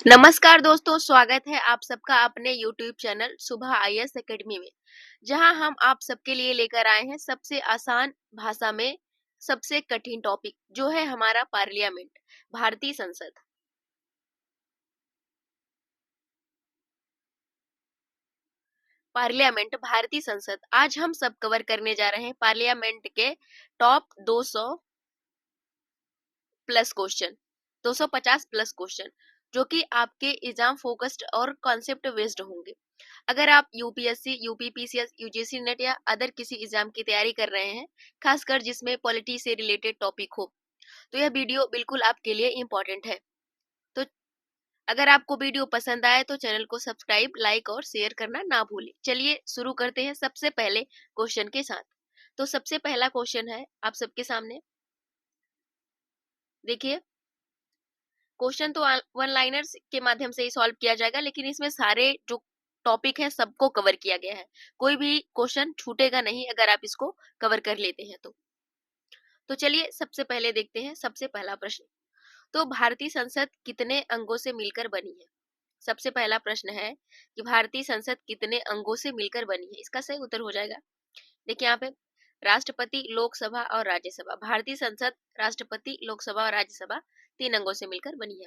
नमस्कार दोस्तों, स्वागत है आप सबका अपने YouTube चैनल सुबह आईएएस एकेडमी में, जहां हम आप सबके लिए लेकर आए हैं सबसे आसान भाषा में सबसे कठिन टॉपिक जो है हमारा पार्लियामेंट, भारतीय संसद। पार्लियामेंट, भारतीय संसद। आज हम सब कवर करने जा रहे हैं पार्लियामेंट के top 200 plus question, 250 plus question, जो कि आपके एग्जाम फोकस्ड और कॉन्सेप्ट बेस्ड होंगे। अगर आप यूपीएससी, यूपीपीसीएस, यूजीसी नेट या अदर किसी एग्जाम की तैयारी कर रहे हैं, खासकर जिसमें पॉलिटी से रिलेटेड टॉपिक हो, तो यह वीडियो बिल्कुल आपके लिए इम्पोर्टेंट है। तो अगर आपको वीडियो पसंद आए तो चैनल को सब्सक्राइब, लाइक और शेयर करना ना भूलें। चलिए शुरू करते हैं सबसे पहले क्वेश्चन के साथ। तो सबसे पहला क्वेश्चन है आप सबके सामने, देखिए। क्वेश्चन तो वन लाइनर्स के माध्यम से ही सॉल्व किया जाएगा, लेकिन इसमें सारे जो टॉपिक है सबको कवर किया गया है। कोई भी क्वेश्चन छूटेगा नहीं अगर आप इसको कवर कर लेते हैं तो चलिए सबसे पहले देखते हैं सबसे पहला प्रश्न। तो भारतीय संसद कितने अंगों से मिलकर बनी है? सबसे पहला प्रश्न है कि भारतीय संसद कितने अंगों से मिलकर बनी है। इसका सही उत्तर हो जाएगा, देखिए यहाँ पे, राष्ट्रपति, लोकसभा और राज्यसभा। भारतीय संसद राष्ट्रपति, लोकसभा और राज्यसभा 3 अंगों से मिलकर बनी है।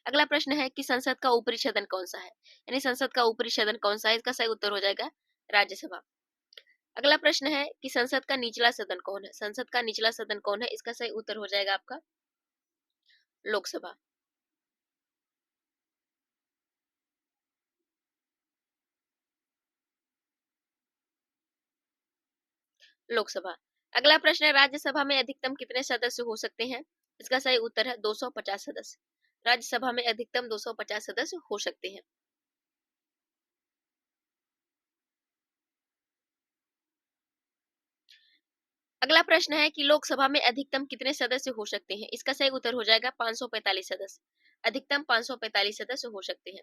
अगला प्रश्न है कि संसद का ऊपरी सदन कौन सा है, यानी संसद का ऊपरी सदन कौन सा है। इसका सही उत्तर हो जाएगा राज्यसभा। अगला प्रश्न है कि संसद का निचला सदन कौन है। संसद का निचला सदन कौन है, इसका सही उत्तर हो जाएगा आपका लोकसभा। लोकसभा। अगला प्रश्न है राज्यसभा में अधिकतम कितने सदस्य हो सकते हैं। इसका सही उत्तर है 250 सदस्य। राज्यसभा में अधिकतम 250 सदस्य हो सकते हैं। अगला प्रश्न है कि लोकसभा में अधिकतम कितने सदस्य हो सकते हैं। इसका सही उत्तर हो जाएगा 545 सदस्य। अधिकतम 545 सदस्य हो सकते हैं।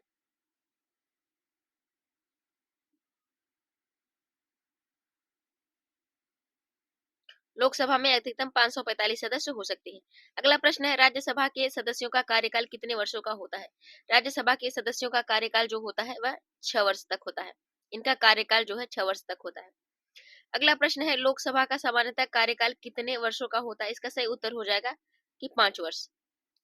लोकसभा में अधिकतम 545 सदस्य हो सकते हैं। अगला प्रश्न है राज्यसभा के सदस्यों का कार्यकाल कितने वर्षों का होता है। राज्यसभा के सदस्यों का कार्यकाल जो होता है वह 6 वर्ष तक होता है। इनका कार्यकाल जो है 6 वर्ष तक होता है। अगला प्रश्न है लोकसभा का सामान्यतः कार्यकाल कितने वर्षों का होता है। इसका सही उत्तर हो जाएगा कि 5 वर्ष।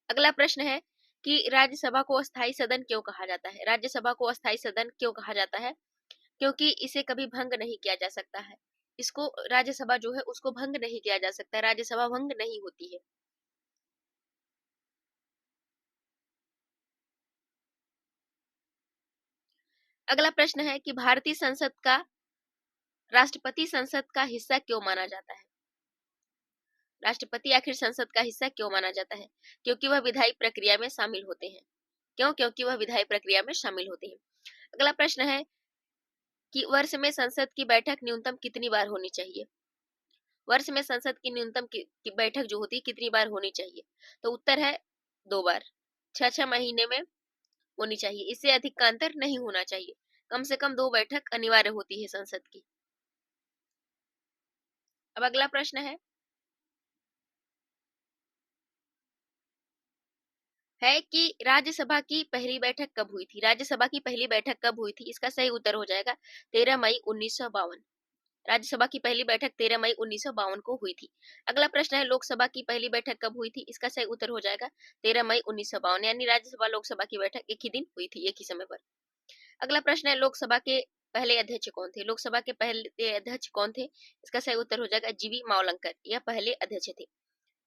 अगला प्रश्न है कि राज्यसभा को अस्थायी सदन क्यों कहा जाता है। राज्यसभा को अस्थायी सदन क्यों कहा जाता है, क्योंकि इसे कभी भंग नहीं किया जा सकता है। इसको, राज्यसभा जो है उसको भंग नहीं किया जा सकता, राज्यसभा भंग नहीं होती है। अगला प्रश्न है कि भारतीय संसद का राष्ट्रपति संसद का हिस्सा क्यों माना जाता है। राष्ट्रपति आखिर संसद का हिस्सा क्यों माना जाता है, क्योंकि वह विधायी प्रक्रिया में शामिल होते हैं। क्यों? क्योंकि वह विधायी प्रक्रिया में शामिल होते हैं। अगला प्रश्न है कि वर्ष में संसद की बैठक न्यूनतम कितनी बार होनी चाहिए। वर्ष में संसद की न्यूनतम की बैठक जो होती है कितनी बार होनी चाहिए, तो उत्तर है 2 बार। 6 महीने में होनी चाहिए, इससे अधिक का अंतर नहीं होना चाहिए। कम से कम 2 बैठक अनिवार्य होती है संसद की। अब अगला प्रश्न है कि राज्यसभा की पहली बैठक कब हुई थी। राज्यसभा की पहली बैठक कब हुई थी, इसका सही उत्तर हो जाएगा 13 मई 1952। राज्यसभा की पहली बैठक 13 मई 1952 को हुई थी। अगला प्रश्न है लोकसभा की पहली बैठक कब हुई थी। इसका सही उत्तर हो जाएगा 13 मई 1952, यानी राज्यसभा लोकसभा की बैठक एक ही दिन हुई थी, एक ही समय पर। अगला प्रश्न है लोकसभा के पहले अध्यक्ष कौन थे। लोकसभा के पहले अध्यक्ष कौन थे, इसका सही उत्तर हो जाएगा जीवी मावलंकर, यह पहले अध्यक्ष थे।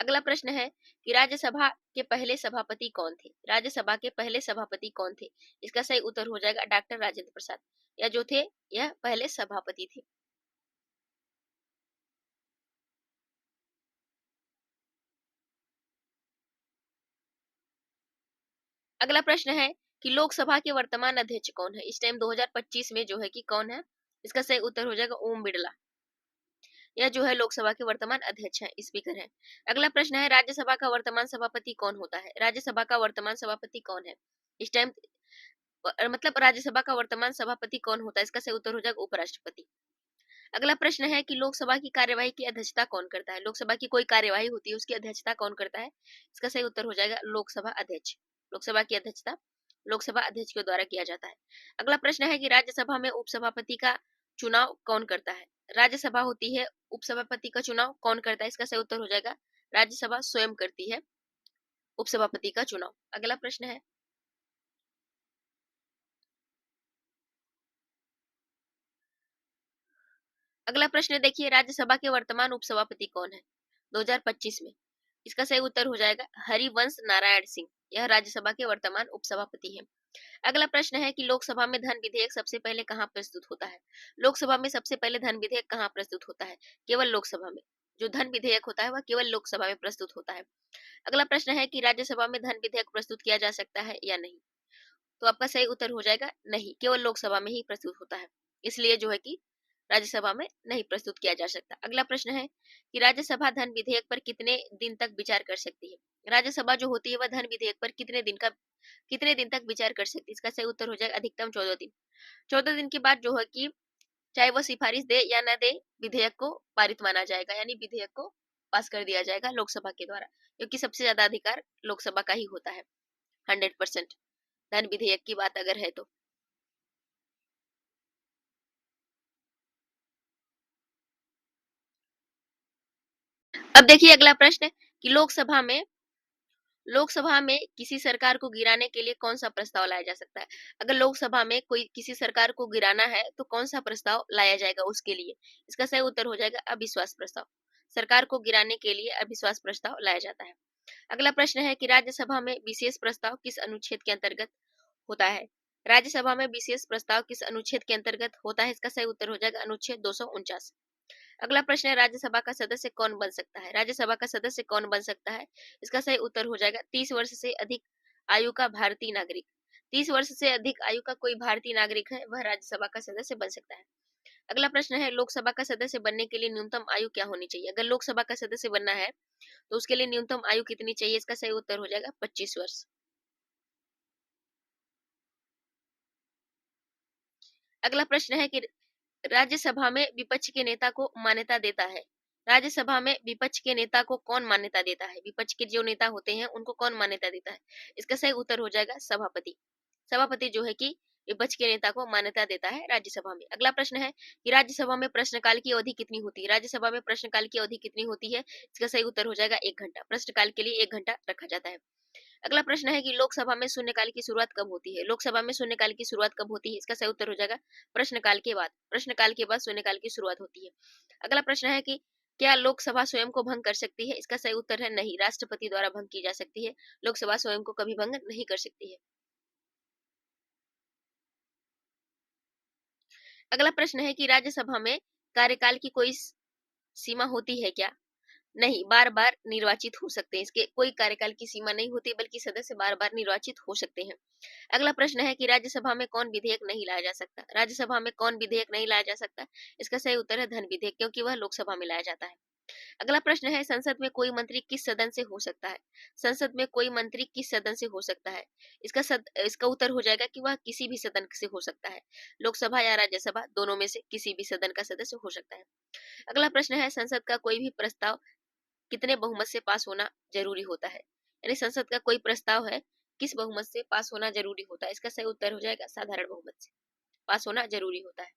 अगला प्रश्न है कि राज्यसभा के पहले सभापति कौन थे। राज्यसभा के पहले सभापति कौन थे, इसका सही उत्तर हो जाएगा डॉक्टर राजेंद्र प्रसाद, यह जो थे यह पहले सभापति थे। अगला प्रश्न है कि लोकसभा के वर्तमान अध्यक्ष कौन है। इस टाइम 2025 में जो है कि कौन है, इसका सही उत्तर हो जाएगा ओम बिरला, यह जो है लोकसभा के वर्तमान अध्यक्ष है, स्पीकर है। अगला प्रश्न है राज्यसभा का वर्तमान सभापति कौन होता है। राज्यसभा का वर्तमान सभापति कौन है इस टाइम, मतलब राज्यसभा का वर्तमान सभापति कौन होता है, इसका सही उत्तर हो जाएगा उपराष्ट्रपति। अगला प्रश्न है कि लोकसभा की कार्यवाही की अध्यक्षता कौन करता है। लोकसभा की कोई कार्यवाही होती है उसकी अध्यक्षता कौन करता है, इसका सही उत्तर हो जाएगा लोकसभा अध्यक्ष। लोकसभा की अध्यक्षता लोकसभा अध्यक्ष के द्वारा किया जाता है। अगला प्रश्न है कि राज्यसभा में उपसभापति का चुनाव कौन करता है? राज्यसभा होती है, उपसभापति का चुनाव कौन करता है? इसका सही उत्तर हो जाएगा राज्यसभा स्वयं करती है उपसभापति का चुनाव। अगला प्रश्न है, अगला प्रश्न देखिए, राज्यसभा के वर्तमान उपसभापति कौन है 2025 में? इसका सही उत्तर हो जाएगा हरिवंश नारायण सिंह। यह राज्यसभा के वर्तमान उपसभापति हैं। अगला प्रश्न है कि लोकसभा में धन विधेयक सबसे पहले कहाँ प्रस्तुत होता है? लोकसभा में सबसे पहले धन विधेयक कहाँ प्रस्तुत होता है? केवल लोकसभा में। जो धन विधेयक होता है वह केवल लोकसभा में प्रस्तुत होता है। अगला प्रश्न है कि राज्यसभा में धन विधेयक प्रस्तुत किया जा सकता है या नहीं? तो आपका सही उत्तर हो जाएगा नहीं, केवल लोकसभा में ही प्रस्तुत होता है। इसलिए जो है कि राज्यसभा में नहीं प्रस्तुत किया जा सकता। अगला प्रश्न है कि राज्यसभा धन विधेयक पर कितने दिन तक विचार कर सकती है? राज्यसभा जो होती है वह धन विधेयक पर कितने दिन तक विचार कर सकती है? इसका सही उत्तर हो जाएगा अधिकतम 14 दिन। 14 दिन के बाद जो है कि चाहे वो सिफारिश दे या न दे, विधेयक को पारित माना जाएगा, यानी विधेयक को पास कर दिया जाएगा लोकसभा के द्वारा, क्योंकि सबसे ज्यादा अधिकार लोकसभा का ही होता है 100% धन विधेयक की बात अगर है तो। अब देखिए अगला प्रश्न कि लोकसभा में किसी सरकार को गिराने के लिए कौन सा प्रस्ताव लाया जा सकता है? अगर लोकसभा में कोई किसी सरकार को गिराना है तो कौन सा प्रस्ताव लाया जाएगा उसके लिए? इसका सही उत्तर हो जाएगा अविश्वास प्रस्ताव। सरकार को गिराने के लिए अविश्वास प्रस्ताव लाया जाता है। अगला प्रश्न है कि राज्यसभा में विशेष प्रस्ताव किस अनुच्छेद के अंतर्गत होता है? राज्यसभा में विशेष प्रस्ताव किस अनुच्छेद के अंतर्गत होता है? इसका सही उत्तर हो जाएगा अनुच्छेद 249। अगला प्रश्न है राज्यसभा का सदस्य कौन बन सकता है? राज्यसभा का सदस्य कौन बन सकता है? इसका सही उत्तर हो जाएगा 30 वर्ष से अधिक आयु का भारतीय नागरिक। 30 वर्ष से अधिक आयु का कोई भारतीय नागरिक है वह राज्यसभा का सदस्य बन सकता है। अगला प्रश्न है लोकसभा का सदस्य बनने के लिए न्यूनतम आयु क्या होनी चाहिए? अगर लोकसभा का सदस्य बनना है तो उसके लिए न्यूनतम आयु कितनी चाहिए? इसका सही उत्तर हो जाएगा 25 वर्ष। अगला प्रश्न है कि राज्यसभा में विपक्ष के नेता को मान्यता देता है? राज्यसभा में विपक्ष के नेता को कौन मान्यता देता है? विपक्ष के जो नेता होते हैं उनको कौन मान्यता देता है? इसका सही उत्तर हो जाएगा सभापति। सभापति जो है कि विपक्ष के नेता को मान्यता देता है राज्यसभा में। अगला प्रश्न है कि राज्यसभा में प्रश्नकाल की अवधि कितनी होती है? राज्यसभा में प्रश्नकाल की अवधि कितनी होती है? इसका सही उत्तर हो जाएगा 1 घंटा। प्रश्नकाल के लिए 1 घंटा रखा जाता है। अगला प्रश्न है कि लोकसभा में शून्यकाल की शुरुआत कब होती है? लोकसभा में शून्यकाल की शुरुआत कब होती है? इसका सही उत्तर हो जाएगा प्रश्नकाल के बाद। प्रश्नकाल के बाद शून्यकाल की शुरुआत होती है। अगला प्रश्न है कि क्या लोकसभा स्वयं को भंग कर सकती है? इसका सही उत्तर है नहीं, राष्ट्रपति द्वारा भंग की जा सकती है। लोकसभा स्वयं को कभी भंग नहीं कर सकती है। अगला प्रश्न है कि राज्यसभा में कार्यकाल की कोई सीमा होती है क्या? नहीं, बार-बार निर्वाचित हो सकते हैं। इसके कोई कार्यकाल की सीमा नहीं होती, बल्कि सदस्य बार-बार निर्वाचित हो सकते हैं। अगला प्रश्न है कि राज्यसभा में कौन विधेयक नहीं लाया जा सकता? राज्यसभा में कौन विधेयक नहीं लाया जा सकता? इसका सही उत्तर है धन विधेयक, क्योंकि वह लोकसभा में लाया जाता है। अगला प्रश्न है संसद में कोई मंत्री किस सदन से हो सकता है? संसद में कोई मंत्री किस सदन से हो सकता है? इसका उत्तर हो जाएगा कि वह किसी भी सदन से हो सकता है। लोकसभा या राज्यसभा दोनों में से किसी भी सदन का सदस्य हो सकता है। अगला प्रश्न है संसद का कोई भी प्रस्ताव कितने बहुमत से पास होना जरूरी होता है? यानी संसद का कोई प्रस्ताव है किस बहुमत से पास होना जरूरी होता है? इसका सही उत्तर हो जाएगा साधारण बहुमत से पास होना जरूरी होता है।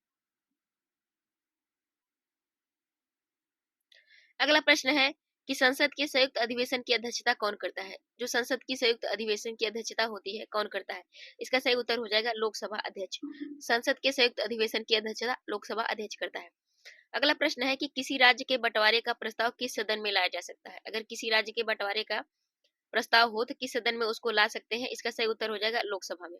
अगला प्रश्न है कि संसद के संयुक्त अधिवेशन की अध्यक्षता कौन करता है? जो संसद की संयुक्त अधिवेशन की अध्यक्षता होती है कौन करता है? इसका सही उत्तर हो जाएगा लोकसभा अध्यक्ष। संसद के संयुक्त अधिवेशन की अध्यक्षता लोकसभा अध्यक्ष करता है। अगला प्रश्न है कि किसी राज्य के बंटवारे का प्रस्ताव किस सदन में लाया जा सकता है? अगर किसी राज्य के बंटवारे का प्रस्ताव हो तो किस सदन में उसको ला सकते हैं? इसका सही उत्तर हो जाएगा लोकसभा में।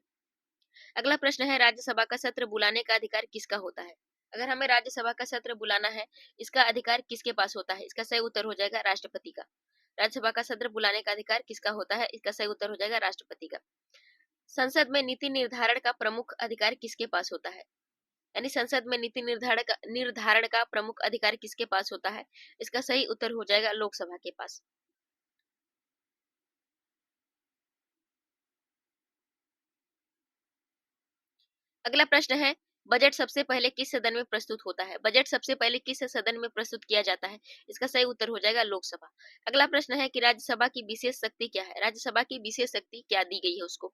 अगला प्रश्न है राज्यसभा का सत्र बुलाने का अधिकार किसका होता है? अगर हमें राज्यसभा का सत्र बुलाना है, इसका अधिकार किसके पास होता है? इसका सही उत्तर हो जाएगा राष्ट्रपति का। राज्यसभा का सत्र बुलाने का अधिकार किसका होता है? इसका सही उत्तर हो जाएगा राष्ट्रपति का। संसद में नीति निर्धारण का प्रमुख अधिकार किसके पास होता है? यानी संसद में नीति निर्धारण का प्रमुख अधिकार किसके पास होता है? इसका सही उत्तर हो जाएगा लोकसभा के पास। अगला प्रश्न है बजट सबसे पहले किस सदन में प्रस्तुत होता है? बजट सबसे पहले किस सदन में प्रस्तुत किया जाता है? इसका सही उत्तर हो जाएगा लोकसभा। अगला प्रश्न है कि राज्यसभा की विशेष शक्ति क्या है? राज्यसभा की विशेष शक्ति क्या दी गई है उसको?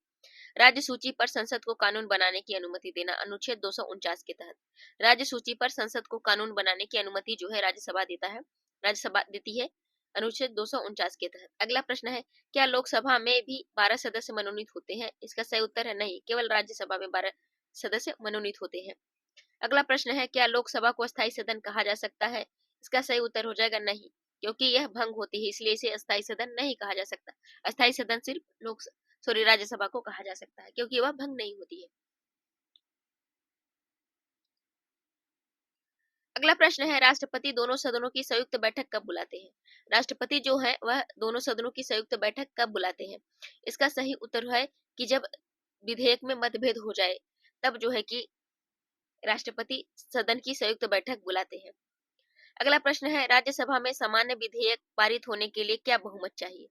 राज्य सूची पर संसद को कानून बनाने की अनुमति देना, अनुच्छेद 249 के तहत। राज्य सूची पर संसद को कानून बनाने की अनुमति जो है राज्यसभा देता है, राज्यसभा देती है, अनुच्छेद 249 के तहत। अगला प्रश्न है, क्या लोकसभा में भी 12 सदस्य मनोनीत होते हैं? इसका सही उत्तर है नहीं, केवल राज्यसभा में 12 सदस्य मनोनीत होते हैं। अगला प्रश्न है, क्या लोकसभा को अस्थायी सदन कहा जा सकता है? इसका सही उत्तर हो जाएगा नहीं, क्योंकि यह भंग होती है, इसलिए इसे अस्थायी सदन नहीं कहा जा सकता। अस्थायी सदन सिर्फ राज्यसभा को कहा जा सकता है, क्योंकि वह भंग नहीं होती है। अगला प्रश्न है, राष्ट्रपति दोनों सदनों की संयुक्त बैठक कब बुलाते हैं? राष्ट्रपति जो है वह दोनों सदनों की संयुक्त बैठक कब बुलाते हैं? इसका सही उत्तर है कि जब विधेयक में मतभेद हो जाए, तब जो है कि राष्ट्रपति सदन की संयुक्त बैठक बुलाते हैं। अगला प्रश्न है, राज्यसभा में सामान्य विधेयक पारित होने के लिए क्या बहुमत चाहिए?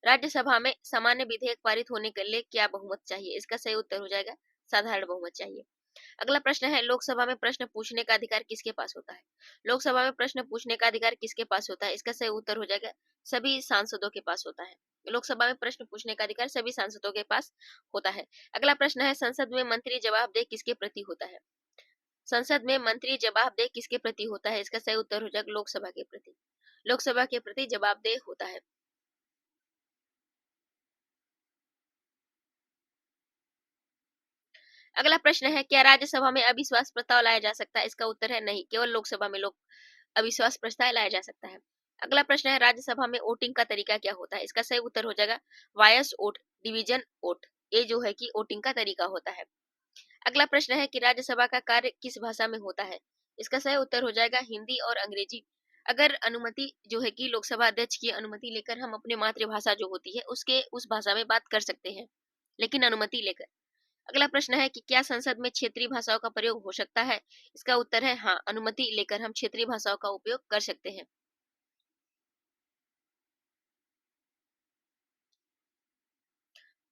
राज्यसभा में सामान्य विधेयक पारित होने के लिए क्या बहुमत चाहिए? इसका सही उत्तर हो जाएगा साधारण बहुमत चाहिए। अगला प्रश्न है, लोकसभा में प्रश्न पूछने का अधिकार किसके पास होता है? लोकसभा में प्रश्न पूछने का अधिकार किसके पास होता है? इसका सही उत्तर हो जाएगा सभी सांसदों के पास होता है। लोकसभा में प्रश्न पूछने का अधिकार सभी सांसदों के पास होता है। अगला प्रश्न है, संसद में मंत्री जवाबदेह किसके प्रति होता है? संसद में मंत्री जवाबदेह किसके प्रति होता है? इसका सही उत्तर हो जाएगा लोकसभा के प्रति। लोकसभा के प्रति जवाबदेह होता है। अगला प्रश्न है, क्या राज्यसभा में अविश्वास प्रस्ताव लाया जा सकता है? इसका उत्तर है नहीं, केवल लोकसभा में लोग अविश्वास प्रस्ताव लाया जा सकता है। अगला प्रश्न है, राज्यसभा में वोटिंग का तरीका क्या होता है? इसका सही उत्तर हो जाएगा वॉइस वोट, डिवीजन वोट। ये जो है कि वोटिंग का तरीका होता है। अगला प्रश्न है कि राज्यसभा का कार्य किस भाषा में होता है? इसका सही उत्तर हो जाएगा हिंदी और अंग्रेजी। अगर अनुमति जो है कि लोकसभा अध्यक्ष की अनुमति लेकर हम अपनी मातृभाषा जो होती है उसके उस भाषा में बात कर सकते हैं, लेकिन अनुमति लेकर। अगला प्रश्न है कि क्या संसद में क्षेत्रीय भाषाओं का प्रयोग हो सकता है? इसका उत्तर है हाँ, अनुमति लेकर हम क्षेत्रीय भाषाओं का उपयोग कर सकते हैं।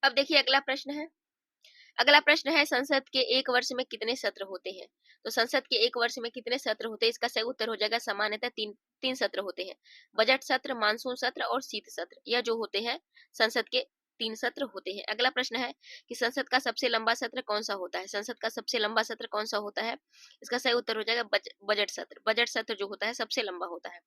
अब देखिए अगला प्रश्न है, अगला प्रश्न है, संसद के एक वर्ष में कितने सत्र होते हैं? तो संसद के एक वर्ष में कितने सत्र होते हैं? इसका सही उत्तर हो जाएगा सामान्यतः तीन तीन सत्र होते हैं। बजट सत्र, मानसून सत्र और शीत सत्र, यह जो होते हैं संसद के 3 सत्र होते हैं। अगला प्रश्न है कि संसद का सबसे लंबा सत्र कौन सा होता है? संसद का सबसे लंबा सत्र कौन सा होता है? इसका सही उत्तर हो जाएगा बजट सत्र। बजट सत्र जो होता है सबसे लंबा होता है।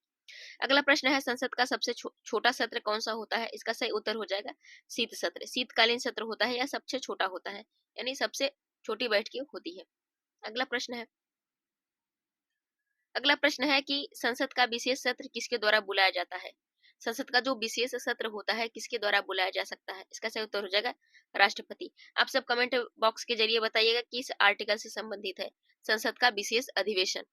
अगला प्रश्न है, संसद का सबसे छोटा सत्र कौन सा होता है? इसका सही उत्तर हो जाएगा शीत सत्र। शीतकालीन सत्र होता है या सबसे छोटा होता है, यानी सबसे छोटी बैठकें होती है। अगला प्रश्न है, अगला प्रश्न है कि संसद का विशेष सत्र किसके द्वारा बुलाया जाता है? संसद का जो विशेष सत्र होता है किसके द्वारा बुलाया जा सकता है? इसका सही उत्तर हो जाएगा राष्ट्रपति। आप सब कमेंट बॉक्स के जरिए बताइएगा किस आर्टिकल से संबंधित है संसद का विशेष अधिवेशन।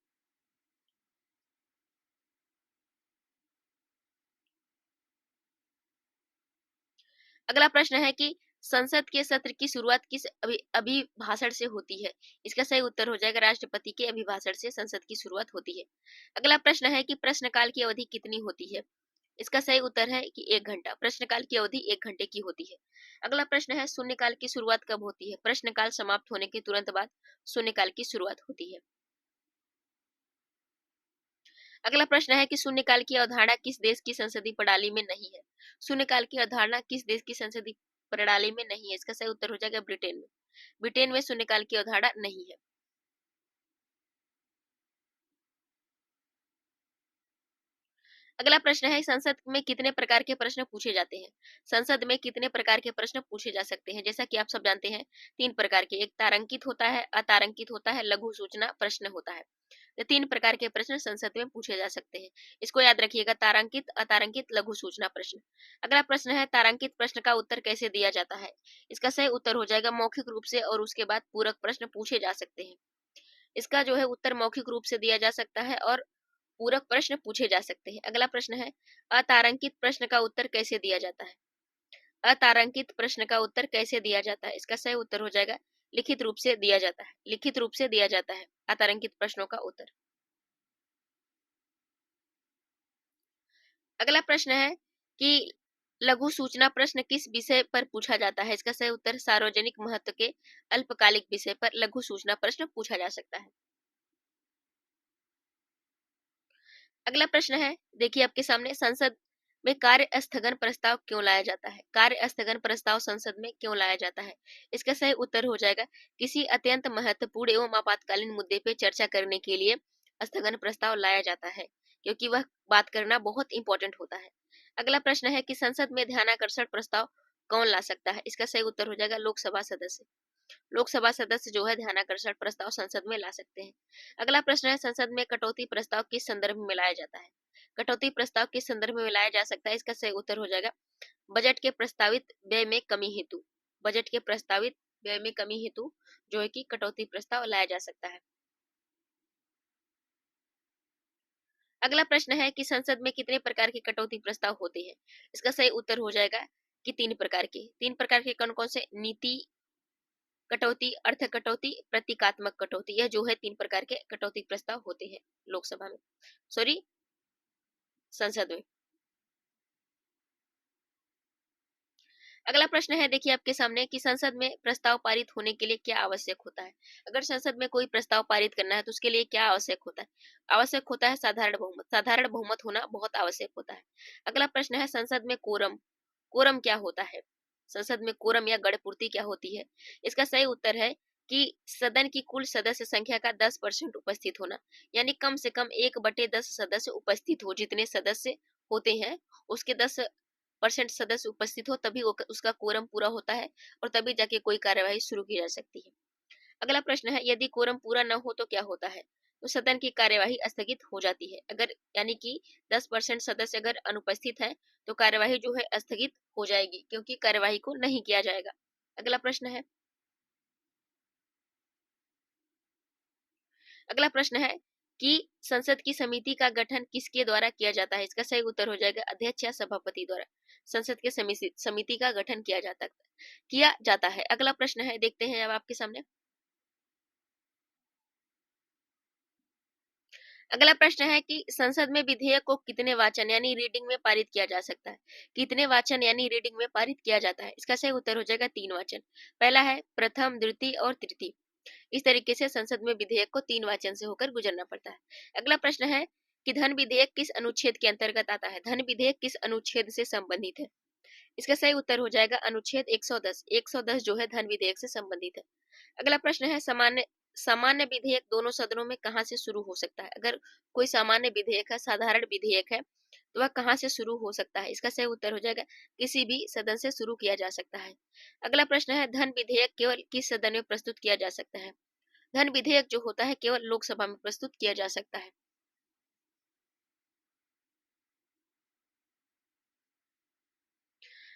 अगला प्रश्न है कि संसद के सत्र की शुरुआत किस अभिभाषण से होती है? इसका सही उत्तर हो जाएगा राष्ट्रपति के अभिभाषण से संसद की शुरुआत होती है। अगला प्रश्न है कि प्रश्नकाल की अवधि कितनी होती है? इसका सही उत्तर है कि 1 घंटा। प्रश्नकाल की अवधि 1 घंटे की होती है। अगला प्रश्न है, शून्यकाल की शुरुआत कब होती है? प्रश्नकाल समाप्त होने के तुरंत बाद शून्यकाल की शुरुआत होती है। अगला प्रश्न है कि शून्यकाल की अवधारणा किस देश की संसदीय प्रणाली में नहीं है? शून्यकाल की अवधारणा किस देश की संसदीय प्रणाली में नहीं है? इसका सही उत्तर हो जाएगा ब्रिटेन में। ब्रिटेन में शून्यकाल की अवधारणा नहीं है। अगला प्रश्न है, संसद में कितने प्रकार के प्रश्न पूछे जाते हैं? संसद में कितने प्रकार के प्रश्न पूछे जा सकते हैं? जैसा कि आप सब जानते हैं 3 प्रकार के, एक तारांकित होता है, अतारांकित होता है, लघु सूचना प्रश्न होता है। ये 3 प्रकार के प्रश्न संसद में पूछे जा सकते हैं। इसको याद रखिएगा, तारांकित, अतारांकित, लघु सूचना प्रश्न। अगला प्रश्न है, तारांकित प्रश्न का उत्तर कैसे दिया जाता है? इसका सही उत्तर हो जाएगा मौखिक रूप से, और उसके बाद पूरक प्रश्न पूछे जा सकते हैं। इसका जो है उत्तर मौखिक रूप से दिया जा सकता है और पूरक प्रश्न पूछे जा सकते हैं। अगला प्रश्न है, अतारांकित प्रश्न का उत्तर कैसे दिया जाता है? अतारांकित प्रश्न का उत्तर कैसे दिया जाता है? इसका सही उत्तर हो जाएगा लिखित रूप से दिया जाता है। लिखित रूप से दिया जाता है अतारांकित प्रश्नों का उत्तर। अगला प्रश्न है कि लघु सूचना प्रश्न किस विषय पर पूछा जाता है? इसका सही उत्तर सार्वजनिक महत्व के अल्पकालिक विषय पर लघु सूचना प्रश्न पूछा जा सकता है। अगला प्रश्न है, देखिए आपके सामने, संसद में कार्य स्थगन प्रस्ताव क्यों लाया जाता है? कार्य स्थगन प्रस्ताव संसद में क्यों लाया जाता है? इसका सही उत्तर हो जाएगा किसी अत्यंत महत्वपूर्ण एवं आपातकालीन मुद्दे पे चर्चा करने के लिए स्थगन प्रस्ताव लाया जाता है, क्योंकि वह बात करना बहुत इंपॉर्टेंट होता है। अगला प्रश्न है कि संसद में ध्यानाकर्षण प्रस्ताव कौन ला सकता है? इसका सही उत्तर हो जाएगा लोकसभा सदस्य। लोकसभा सदस्य जो है ध्यानाकर्षण प्रस्ताव संसद में ला सकते हैं। अगला प्रश्न है संसद में कटौती प्रस्ताव किस संदर्भ में लाया जाता है? कटौती प्रस्ताव किस संदर्भ में लाया जा सकता है? इसका सही उत्तर हो जाएगा बजट के प्रस्तावित व्यय में कमी हेतु। बजट के प्रस्तावित व्यय में कमी हेतु जो है कि कटौती प्रस्ताव लाया जा सकता है। अगला प्रश्न है कि संसद में कितने प्रकार के कटौती प्रस्ताव होते हैं? इसका सही उत्तर हो जाएगा कि 3 प्रकार के। 3 प्रकार के कौन कौन से? नीति कटौती, अर्थ कटौती, प्रतीकात्मक कटौती। यह जो है 3 प्रकार के कटौती प्रस्ताव होते हैं लोकसभा में, सॉरी संसद में। अगला प्रश्न है देखिए आपके सामने कि संसद में प्रस्ताव पारित होने के लिए क्या आवश्यक होता है? अगर संसद में कोई प्रस्ताव पारित करना है तो उसके लिए क्या आवश्यक होता है? आवश्यक होता है साधारण बहुमत। साधारण बहुमत होना बहुत आवश्यक होता है। अगला प्रश्न है संसद में कोरम। कोरम क्या होता है? संसद में कोरम या गणपूर्ति क्या होती है? इसका सही उत्तर है कि सदन की कुल सदस्य संख्या का 10% उपस्थित होना, यानी कम से कम 1/10 सदस्य उपस्थित हो। जितने सदस्य होते हैं उसके 10% सदस्य उपस्थित हो तभी उसका कोरम पूरा होता है और तभी जाके कोई कार्यवाही शुरू की जा सकती है। अगला प्रश्न है यदि कोरम पूरा न हो तो क्या होता है? तो सदन की कार्यवाही स्थगित हो जाती है। अगर यानी कि 10% सदस्य अगर अनुपस्थित है तो कार्यवाही जो है स्थगित हो जाएगी, क्योंकि कार्यवाही को नहीं किया जाएगा। अगला प्रश्न है अगला प्रश्न है कि संसद की समिति का गठन किसके द्वारा किया जाता है? इसका सही उत्तर हो जाएगा अध्यक्ष या सभापति द्वारा। संसद के समिति का गठन किया जाता है। अगला प्रश्न है देखते हैं अब आपके सामने। अगला प्रश्न है कि संसद में विधेयक को कितने वाचन यानी रीडिंग में पारित किया जा सकता है? कितने वाचन यानी रीडिंग में पारित किया जाता है? इसका सही उत्तर हो जाएगा 3 वाचन। पहला है प्रथम, द्वितीय और तृतीय। इस तरीके से संसद में विधेयक को 3 वाचन से होकर गुजरना पड़ता है। अगला प्रश्न है कि धन विधेयक किस अनुच्छेद के अंतर्गत आता है? धन विधेयक किस अनुच्छेद से संबंधित है? इसका सही उत्तर हो जाएगा अनुच्छेद 110। 110 जो है धन विधेयक से संबंधित है। अगला प्रश्न है सामान्य सामान्य विधेयक दोनों सदनों में कहां से शुरू हो सकता है? अगर कोई सामान्य विधेयक है, साधारण विधेयक है, तो वह कहां से शुरू हो सकता है? इसका सही उत्तर हो जाएगा किसी भी सदन से शुरू किया जा सकता है। अगला प्रश्न है धन विधेयक केवल किस सदन में प्रस्तुत किया जा सकता है? धन विधेयक जो होता है केवल लोकसभा में प्रस्तुत किया जा सकता है।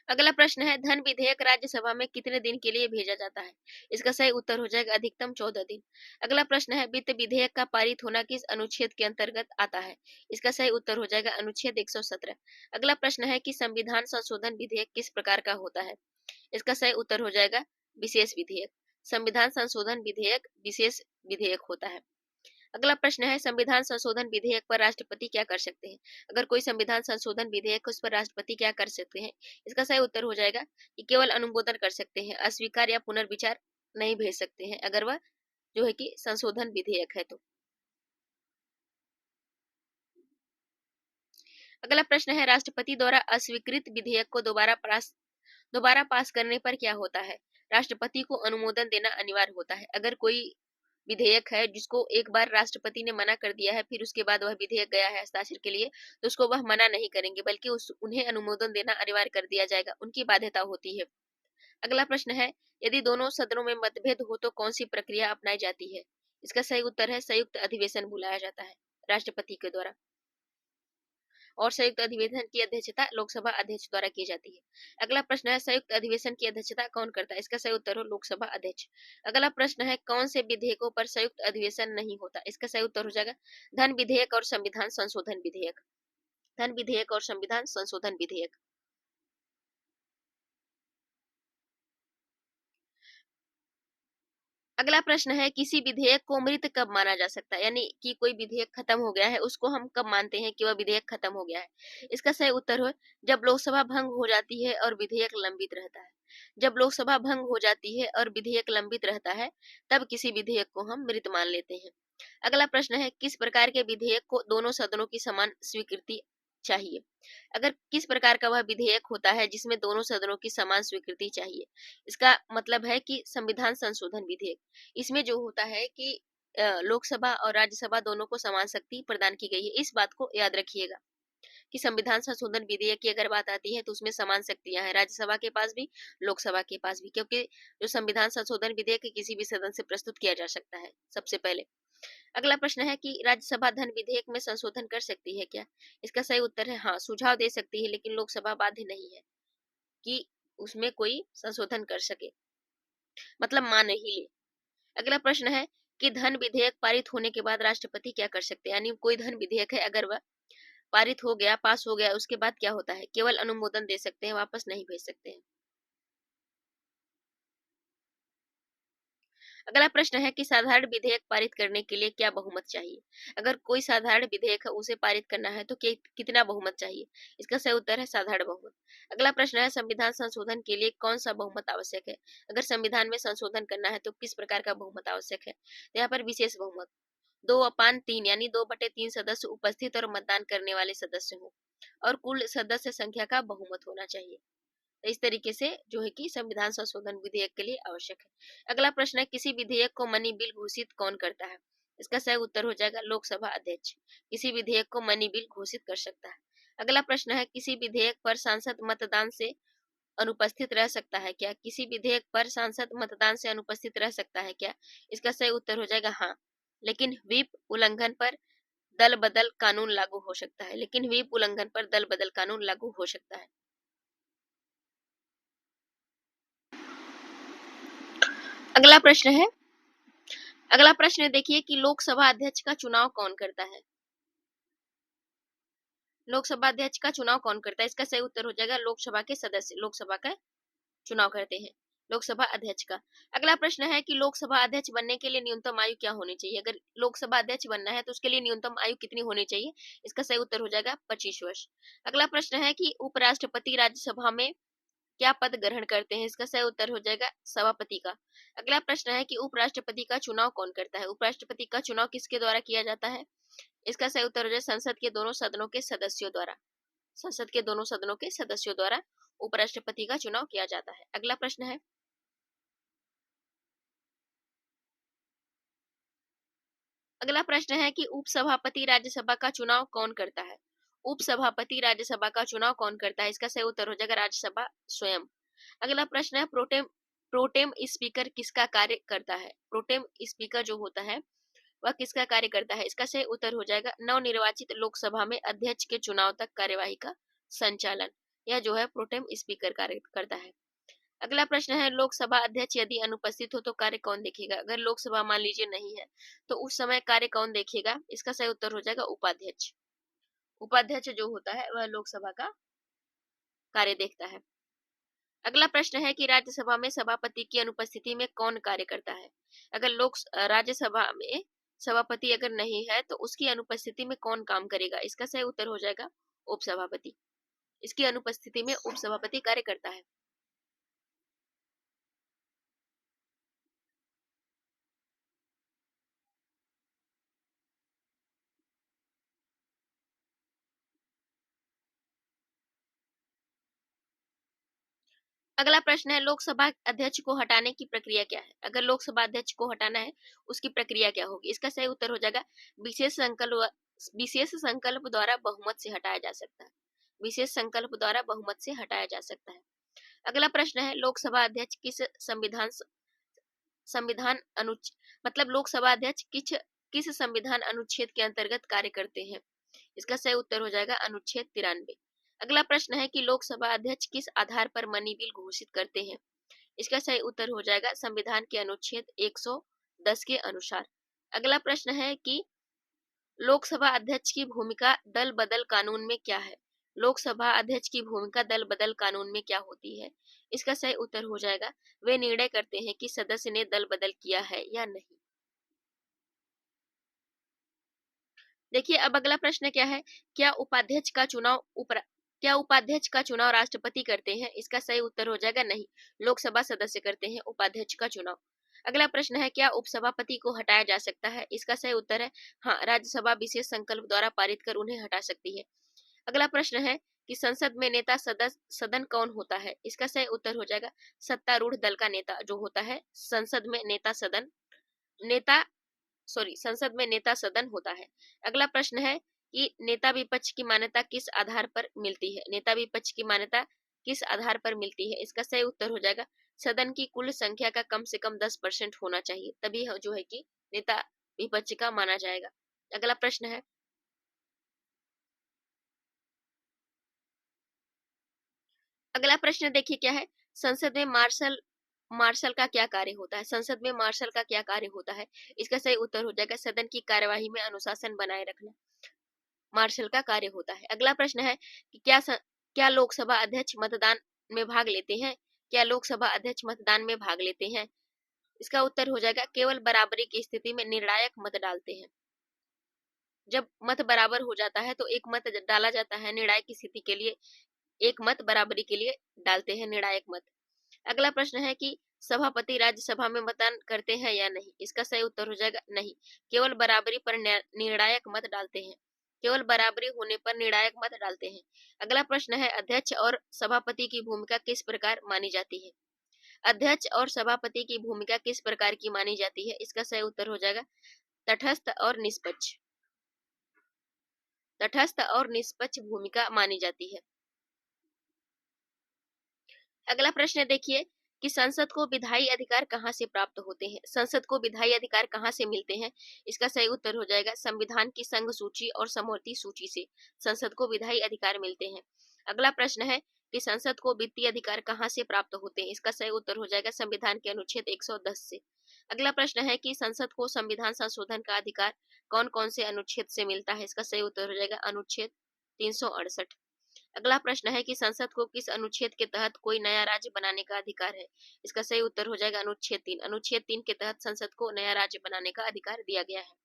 अगला प्रश्न है धन विधेयक राज्यसभा में कितने दिन के लिए भेजा जाता है? इसका सही उत्तर हो जाएगा अधिकतम 14 दिन। अगला प्रश्न है वित्त विधेयक का पारित होना किस अनुच्छेद के अंतर्गत आता है? इसका सही उत्तर हो जाएगा अनुच्छेद 117। अगला प्रश्न है कि संविधान संशोधन विधेयक किस प्रकार का होता है? इसका सही उत्तर हो जाएगा विशेष विधेयक। संविधान संशोधन विधेयक विशेष विधेयक होता है। अगला प्रश्न है संविधान संशोधन विधेयक पर राष्ट्रपति क्या कर सकते हैं? अगर कोई संविधान संशोधन विधेयक उस पर राष्ट्रपति क्या कर सकते हैं? इसका सही उत्तर हो जाएगा कि केवल अनुमोदन कर सकते हैं, अस्वीकार या पुनर्विचार नहीं भेज सकते हैं अगर वह जो है कि संशोधन विधेयक है तो। अगला प्रश्न है राष्ट्रपति द्वारा अस्वीकृत विधेयक को दोबारा पास करने पर क्या होता है? राष्ट्रपति को अनुमोदन देना अनिवार्य होता है। अगर कोई विधेयक है जिसको एक बार राष्ट्रपति ने मना कर दिया है, फिर उसके बाद वह विधेयक गया है हस्ताक्षर के लिए, तो उसको वह मना नहीं करेंगे बल्कि उन्हें अनुमोदन देना अनिवार्य कर दिया जाएगा, उनकी बाध्यता होती है। अगला प्रश्न है यदि दोनों सदनों में मतभेद हो तो कौन सी प्रक्रिया अपनाई जाती है? इसका सही उत्तर है संयुक्त अधिवेशन बुलाया जाता है राष्ट्रपति के द्वारा, और संयुक्त अधिवेशन की अध्यक्षता लोकसभा अध्यक्ष द्वारा की जाती है। अगला प्रश्न है संयुक्त अधिवेशन की अध्यक्षता कौन करता है? इसका सही उत्तर हो लोकसभा अध्यक्ष। अगला प्रश्न है कौन से विधेयकों पर संयुक्त अधिवेशन नहीं होता? इसका सही उत्तर हो जाएगा धन विधेयक और संविधान संशोधन विधेयक। धन विधेयक और संविधान संशोधन विधेयक। अगला प्रश्न है किसी विधेयक को मृत कब माना जा सकता है? यानी कि कोई विधेयक खत्म हो गया है उसको हम कब मानते हैं कि वह विधेयक खत्म हो गया है? इसका सही उत्तर हो जब लोकसभा भंग हो जाती है और विधेयक लंबित रहता है। जब लोकसभा भंग हो जाती है और विधेयक लंबित रहता है तब किसी विधेयक को हम मृत मान लेते हैं। अगला प्रश्न है किस प्रकार के विधेयक को दोनों सदनों की समान स्वीकृति चाहिए? अगर किस प्रकार का वह विधेयक होता है जिसमें दोनों सदनों की समान स्वीकृति चाहिए? इसका मतलब है कि संविधान संशोधन विधेयक। इसमें जो होता है कि लोकसभा और राज्यसभा दोनों को समान शक्ति प्रदान की गई है। इस बात को याद रखिएगा कि संविधान संशोधन विधेयक की अगर बात आती है तो उसमें समान शक्तियां हैं, राज्यसभा के पास भी, लोकसभा के पास भी, क्योंकि जो संविधान संशोधन विधेयक किसी भी सदन से प्रस्तुत किया जा सकता है सबसे पहले। अगला प्रश्न है कि राज्यसभा धन विधेयक में संशोधन कर सकती है क्या? इसका सही उत्तर है हाँ, सुझाव दे सकती है, लेकिन लोकसभा बाध्य नहीं है कि उसमें कोई संशोधन कर सके, मतलब मान नहीं ले। अगला प्रश्न है कि धन विधेयक पारित होने के बाद राष्ट्रपति क्या कर सकते हैं? यानी कोई धन विधेयक है, अगर वह पारित हो गया, पास हो गया, उसके बाद क्या होता है? केवल अनुमोदन दे सकते हैं, वापस नहीं भेज सकते हैं। अगला प्रश्न है कि साधारण विधेयक पारित करने के लिए क्या बहुमत चाहिए? अगर कोई साधारण विधेयक है उसे पारित करना है तो कितना बहुमत चाहिए? इसका सही उत्तर है साधारण बहुमत। अगला प्रश्न है संविधान संशोधन के लिए कौन सा बहुमत आवश्यक है? अगर संविधान में संशोधन करना है तो किस प्रकार का बहुमत आवश्यक है? तो यहाँ पर विशेष बहुमत, 2/3 यानी 2/3 सदस्य उपस्थित और मतदान करने वाले सदस्य हो और कुल सदस्य संख्या का बहुमत होना चाहिए। तो इस तरीके से जो है कि संविधान संशोधन विधेयक के लिए आवश्यक है। अगला प्रश्न है किसी विधेयक को मनी बिल घोषित कौन करता है? इसका सही उत्तर हो जाएगा लोकसभा अध्यक्ष। किसी विधेयक को मनी बिल घोषित कर सकता है। अगला प्रश्न है किसी विधेयक पर सांसद मतदान से अनुपस्थित रह सकता है क्या? किसी विधेयक पर सांसद मतदान से अनुपस्थित रह सकता है क्या? इसका सही उत्तर हो जाएगा हाँ, लेकिन व्हिप उल्लंघन पर दल बदल कानून लागू हो सकता है। लेकिन व्हिप उल्लंघन पर दल बदल कानून लागू हो सकता है। अगला प्रश्न है, अगला प्रश्न देखिए कि लोकसभा अध्यक्ष का चुनाव कौन करता है? लोकसभा अध्यक्ष का चुनाव कौन करता है? इसका सही उत्तर हो जाएगा लोकसभा के सदस्य, लोकसभा का चुनाव करते हैं, लोकसभा अध्यक्ष का। अगला प्रश्न है कि लोकसभा अध्यक्ष बनने के लिए न्यूनतम आयु क्या होनी चाहिए? अगर लोकसभा अध्यक्ष बनना है तो उसके लिए न्यूनतम आयु कितनी होनी चाहिए? इसका सही उत्तर हो जाएगा 25 वर्ष। अगला प्रश्न है कि उपराष्ट्रपति राज्यसभा में क्या पद ग्रहण करते हैं? इसका सही उत्तर हो जाएगा सभापति का। अगला प्रश्न है कि उपराष्ट्रपति का चुनाव कौन करता है? उपराष्ट्रपति का चुनाव किसके द्वारा किया जाता है? इसका सही उत्तर हो जाए संसद के दोनों सदनों के सदस्यों द्वारा। संसद के दोनों सदनों के सदस्यों द्वारा उपराष्ट्रपति का चुनाव किया जाता है। अगला प्रश्न है, अगला प्रश्न है कि उपसभापति राज्यसभा का चुनाव कौन करता है? उपसभापति राज्यसभा का चुनाव कौन करता है? इसका सही उत्तर हो जाएगा राज्यसभा स्वयं। अगला प्रश्न है प्रोटेम प्रोटेम स्पीकर किसका कार्य करता है? प्रोटेम स्पीकर जो होता है वह किसका कार्य करता है? इसका सही उत्तर हो जाएगा नवनिर्वाचित लोकसभा में अध्यक्ष के चुनाव तक कार्यवाही का संचालन। यह जो है प्रोटेम स्पीकर कार्य करता है। अगला प्रश्न है लोकसभा अध्यक्ष यदि अनुपस्थित हो तो कार्य कौन देखेगा? अगर लोकसभा मान लीजिए नहीं है तो उस समय कार्य कौन देखेगा? इसका सही उत्तर हो जाएगा उपाध्यक्ष। उपाध्यक्ष जो होता है वह लोकसभा का कार्य देखता है। अगला प्रश्न है कि राज्यसभा में सभापति की अनुपस्थिति में कौन कार्य करता है? अगर राज्यसभा में सभापति अगर नहीं है तो उसकी अनुपस्थिति में कौन काम करेगा? इसका सही उत्तर हो जाएगा उपसभापति। इसकी अनुपस्थिति में उपसभापति कार्य करता है। अगला प्रश्न है लोकसभा अध्यक्ष को हटाने की प्रक्रिया क्या है? अगर लोकसभा अध्यक्ष को हटाना है उसकी प्रक्रिया क्या होगी? इसका सही उत्तर हो जाएगा विशेष संकल्प द्वारा बहुमत से हटाया जा सकता है। विशेष संकल्प द्वारा बहुमत से हटाया जा सकता है। अगला प्रश्न है लोकसभा अध्यक्ष किस संविधान संविधान अनुच्छ मतलब लोकसभा अध्यक्ष किस संविधान अनुच्छेद के अंतर्गत कार्य करते हैं? इसका सही उत्तर हो जाएगा अनुच्छेद 93। अगला प्रश्न है कि लोकसभा अध्यक्ष किस आधार पर मनी बिल घोषित करते हैं? इसका सही उत्तर हो जाएगा संविधान के अनुच्छेद 110 के अनुसार। अगला प्रश्न है कि लोकसभा अध्यक्ष की भूमिका दल बदल कानून में क्या है? लोकसभा अध्यक्ष की भूमिका दल बदल कानून में क्या होती है? इसका सही उत्तर हो जाएगा वे निर्णय करते हैं कि सदस्य ने दल बदल किया है या नहीं। देखिए अब अगला प्रश्न क्या है, क्या उपाध्यक्ष का चुनाव क्या उपाध्यक्ष का चुनाव राष्ट्रपति करते हैं? इसका सही उत्तर हो जाएगा नहीं, लोकसभा सदस्य करते हैं उपाध्यक्ष का चुनाव। अगला प्रश्न है क्या उपसभापति को हटाया जा सकता है? इसका सही उत्तर है हाँ, राज्यसभा विशेष संकल्प द्वारा पारित कर उन्हें हटा सकती है। अगला प्रश्न है कि संसद में नेता सदन कौन होता है? इसका सही उत्तर हो जाएगा सत्तारूढ़ दल का नेता जो होता है संसद में नेता संसद में नेता सदन होता है। अगला प्रश्न है कि नेता विपक्ष की मान्यता किस आधार पर मिलती है? नेता विपक्ष की मान्यता किस आधार पर मिलती है? इसका सही उत्तर हो जाएगा सदन की कुल संख्या का कम से कम 10% होना चाहिए, तभी जो है कि नेता विपक्ष का माना जाएगा। अगला प्रश्न है, अगला प्रश्न देखिए क्या है, संसद में मार्शल मार्शल का क्या कार्य होता है? संसद में मार्शल का क्या कार्य होता है? इसका सही उत्तर हो जाएगा सदन की कार्यवाही में अनुशासन बनाए रखना मार्शल का कार्य होता है। अगला प्रश्न है कि क्या लोकसभा अध्यक्ष मतदान में भाग लेते हैं? क्या लोकसभा अध्यक्ष मतदान में भाग लेते हैं? इसका उत्तर हो जाएगा केवल बराबरी की स्थिति में निर्णायक मत डालते हैं। जब मत बराबर हो जाता है तो एक मत डाला जाता है निर्णायक की स्थिति के लिए, एक मत बराबरी के लिए डालते हैं निर्णायक मत। अगला प्रश्न है कि सभापति राज्यसभा में मतदान करते हैं या नहीं? इसका सही उत्तर हो जाएगा नहीं, केवल बराबरी पर निर्णायक मत डालते हैं, केवल बराबरी होने पर निर्णायक मत डालते हैं। अगला प्रश्न है अध्यक्ष और सभापति की भूमिका किस प्रकार मानी जाती है? अध्यक्ष और सभापति की भूमिका किस प्रकार की मानी जाती है? इसका सही उत्तर हो जाएगा तटस्थ और निष्पक्ष, तटस्थ और निष्पक्ष भूमिका मानी जाती है। अगला प्रश्न देखिए कि संसद को विधायी अधिकार कहाँ से प्राप्त होते हैं? संसद को विधायी अधिकार कहाँ से मिलते हैं? इसका सही उत्तर हो जाएगा संविधान की संघ सूची और समवर्ती सूची से संसद को विधायी अधिकार मिलते हैं। अगला प्रश्न है कि संसद को वित्तीय अधिकार कहाँ से प्राप्त होते हैं? इसका सही उत्तर हो जाएगा संविधान के अनुच्छेद 110 से। अगला प्रश्न है कि संसद को संविधान संशोधन का अधिकार कौन कौन से अनुच्छेद से मिलता है? इसका सही उत्तर हो जाएगा अनुच्छेद 368। अगला प्रश्न है कि संसद को किस अनुच्छेद के तहत कोई नया राज्य बनाने का अधिकार है? इसका सही उत्तर हो जाएगा अनुच्छेद 3। अनुच्छेद 3 के तहत संसद को नया राज्य बनाने का अधिकार दिया गया है।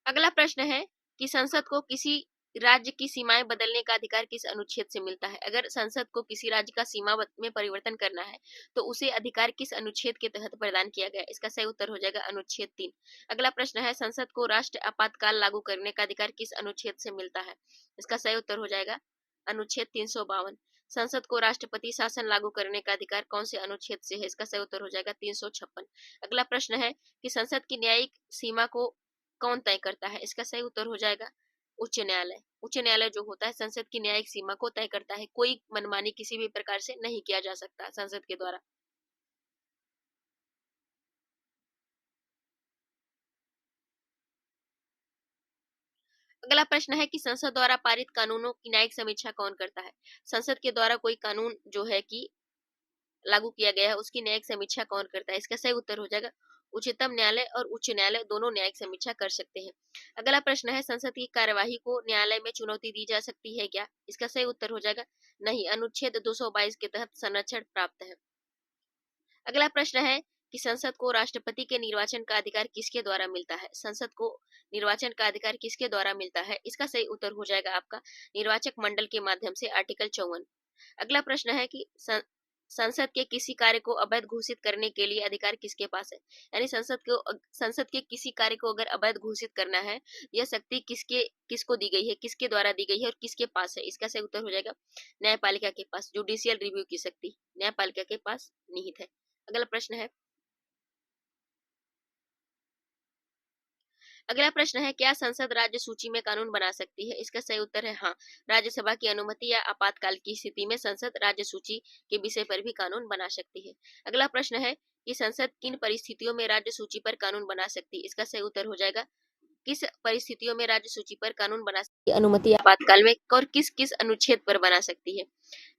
अगला प्रश्न है कि संसद को किसी राज्य की सीमाएं बदलने का अधिकार किस अनुच्छेद से मिलता है? अगर संसद को किसी राज्य का सीमा में परिवर्तन करना है तो उसे अधिकार किस अनुच्छेद के तहत प्रदान किया गया? इसका सही उत्तर हो जाएगा अनुच्छेद 3। अगला प्रश्न है संसद को राष्ट्र आपातकाल लागू करने का अधिकार किस अनुच्छेद से मिलता है? इसका सही उत्तर हो जाएगा अनुच्छेद 352। संसद को राष्ट्रपति शासन लागू करने का अधिकार कौन से अनुच्छेद से है? इसका सही उत्तर हो जाएगा 356। अगला प्रश्न है कि संसद की न्यायिक सीमा को कौन तय करता है? इसका सही उत्तर हो जाएगा उच्च न्यायालय। उच्च न्यायालय जो होता है संसद की न्यायिक सीमा को तय करता है, कोई मनमानी किसी भी प्रकार से नहीं किया जा सकता संसद के द्वारा। अगला प्रश्न है कि संसद द्वारा पारित कानूनों की न्यायिक समीक्षा कौन करता है? संसद के द्वारा कोई कानून जो है कि लागू किया गया है उसकी न्यायिक समीक्षा कौन करता है? इसका सही उत्तर हो जाएगा उच्चतम न्यायालय और उच्च न्यायालय दोनों न्यायिक समीक्षा कर सकते हैं। अगला प्रश्न है संसद की कार्यवाही को न्यायालय में चुनौती दी जा सकती है क्या? इसका सही उत्तर हो जाएगा नहीं, अनुच्छेद 222 के तहत संरक्षण प्राप्त है। अगला प्रश्न है कि संसद को राष्ट्रपति के निर्वाचन का अधिकार किसके द्वारा मिलता है? संसद को निर्वाचन का अधिकार किसके द्वारा मिलता है? इसका सही उत्तर हो जाएगा आपका निर्वाचक मंडल के माध्यम से, आर्टिकल 54। अगला प्रश्न है कि संसद के किसी कार्य को अवैध घोषित करने के लिए अधिकार किसके पास है? यानी संसद के किसी कार्य को अगर अवैध घोषित करना है, यह शक्ति किसको दी गई है, किसके द्वारा दी गई है और किसके पास है? इसका सही उत्तर हो जाएगा न्यायपालिका के पास। जुडिशियल रिव्यू की शक्ति न्यायपालिका के पास निहित है। अगला प्रश्न है, अगला प्रश्न है क्या संसद राज्य सूची में कानून बना सकती है? इसका सही उत्तर है हाँ, राज्यसभा की अनुमति या आपातकाल की स्थिति में संसद राज्य सूची के विषय पर भी कानून बना सकती है। अगला प्रश्न है कि संसद किन परिस्थितियों में राज्य सूची पर कानून बना सकती है? इसका सही उत्तर हो जाएगा किस परिस्थितियों में राज्य सूची पर कानून बना सकती है, अनुमति आपातकाल में, और किस किस अनुच्छेद पर बना सकती है?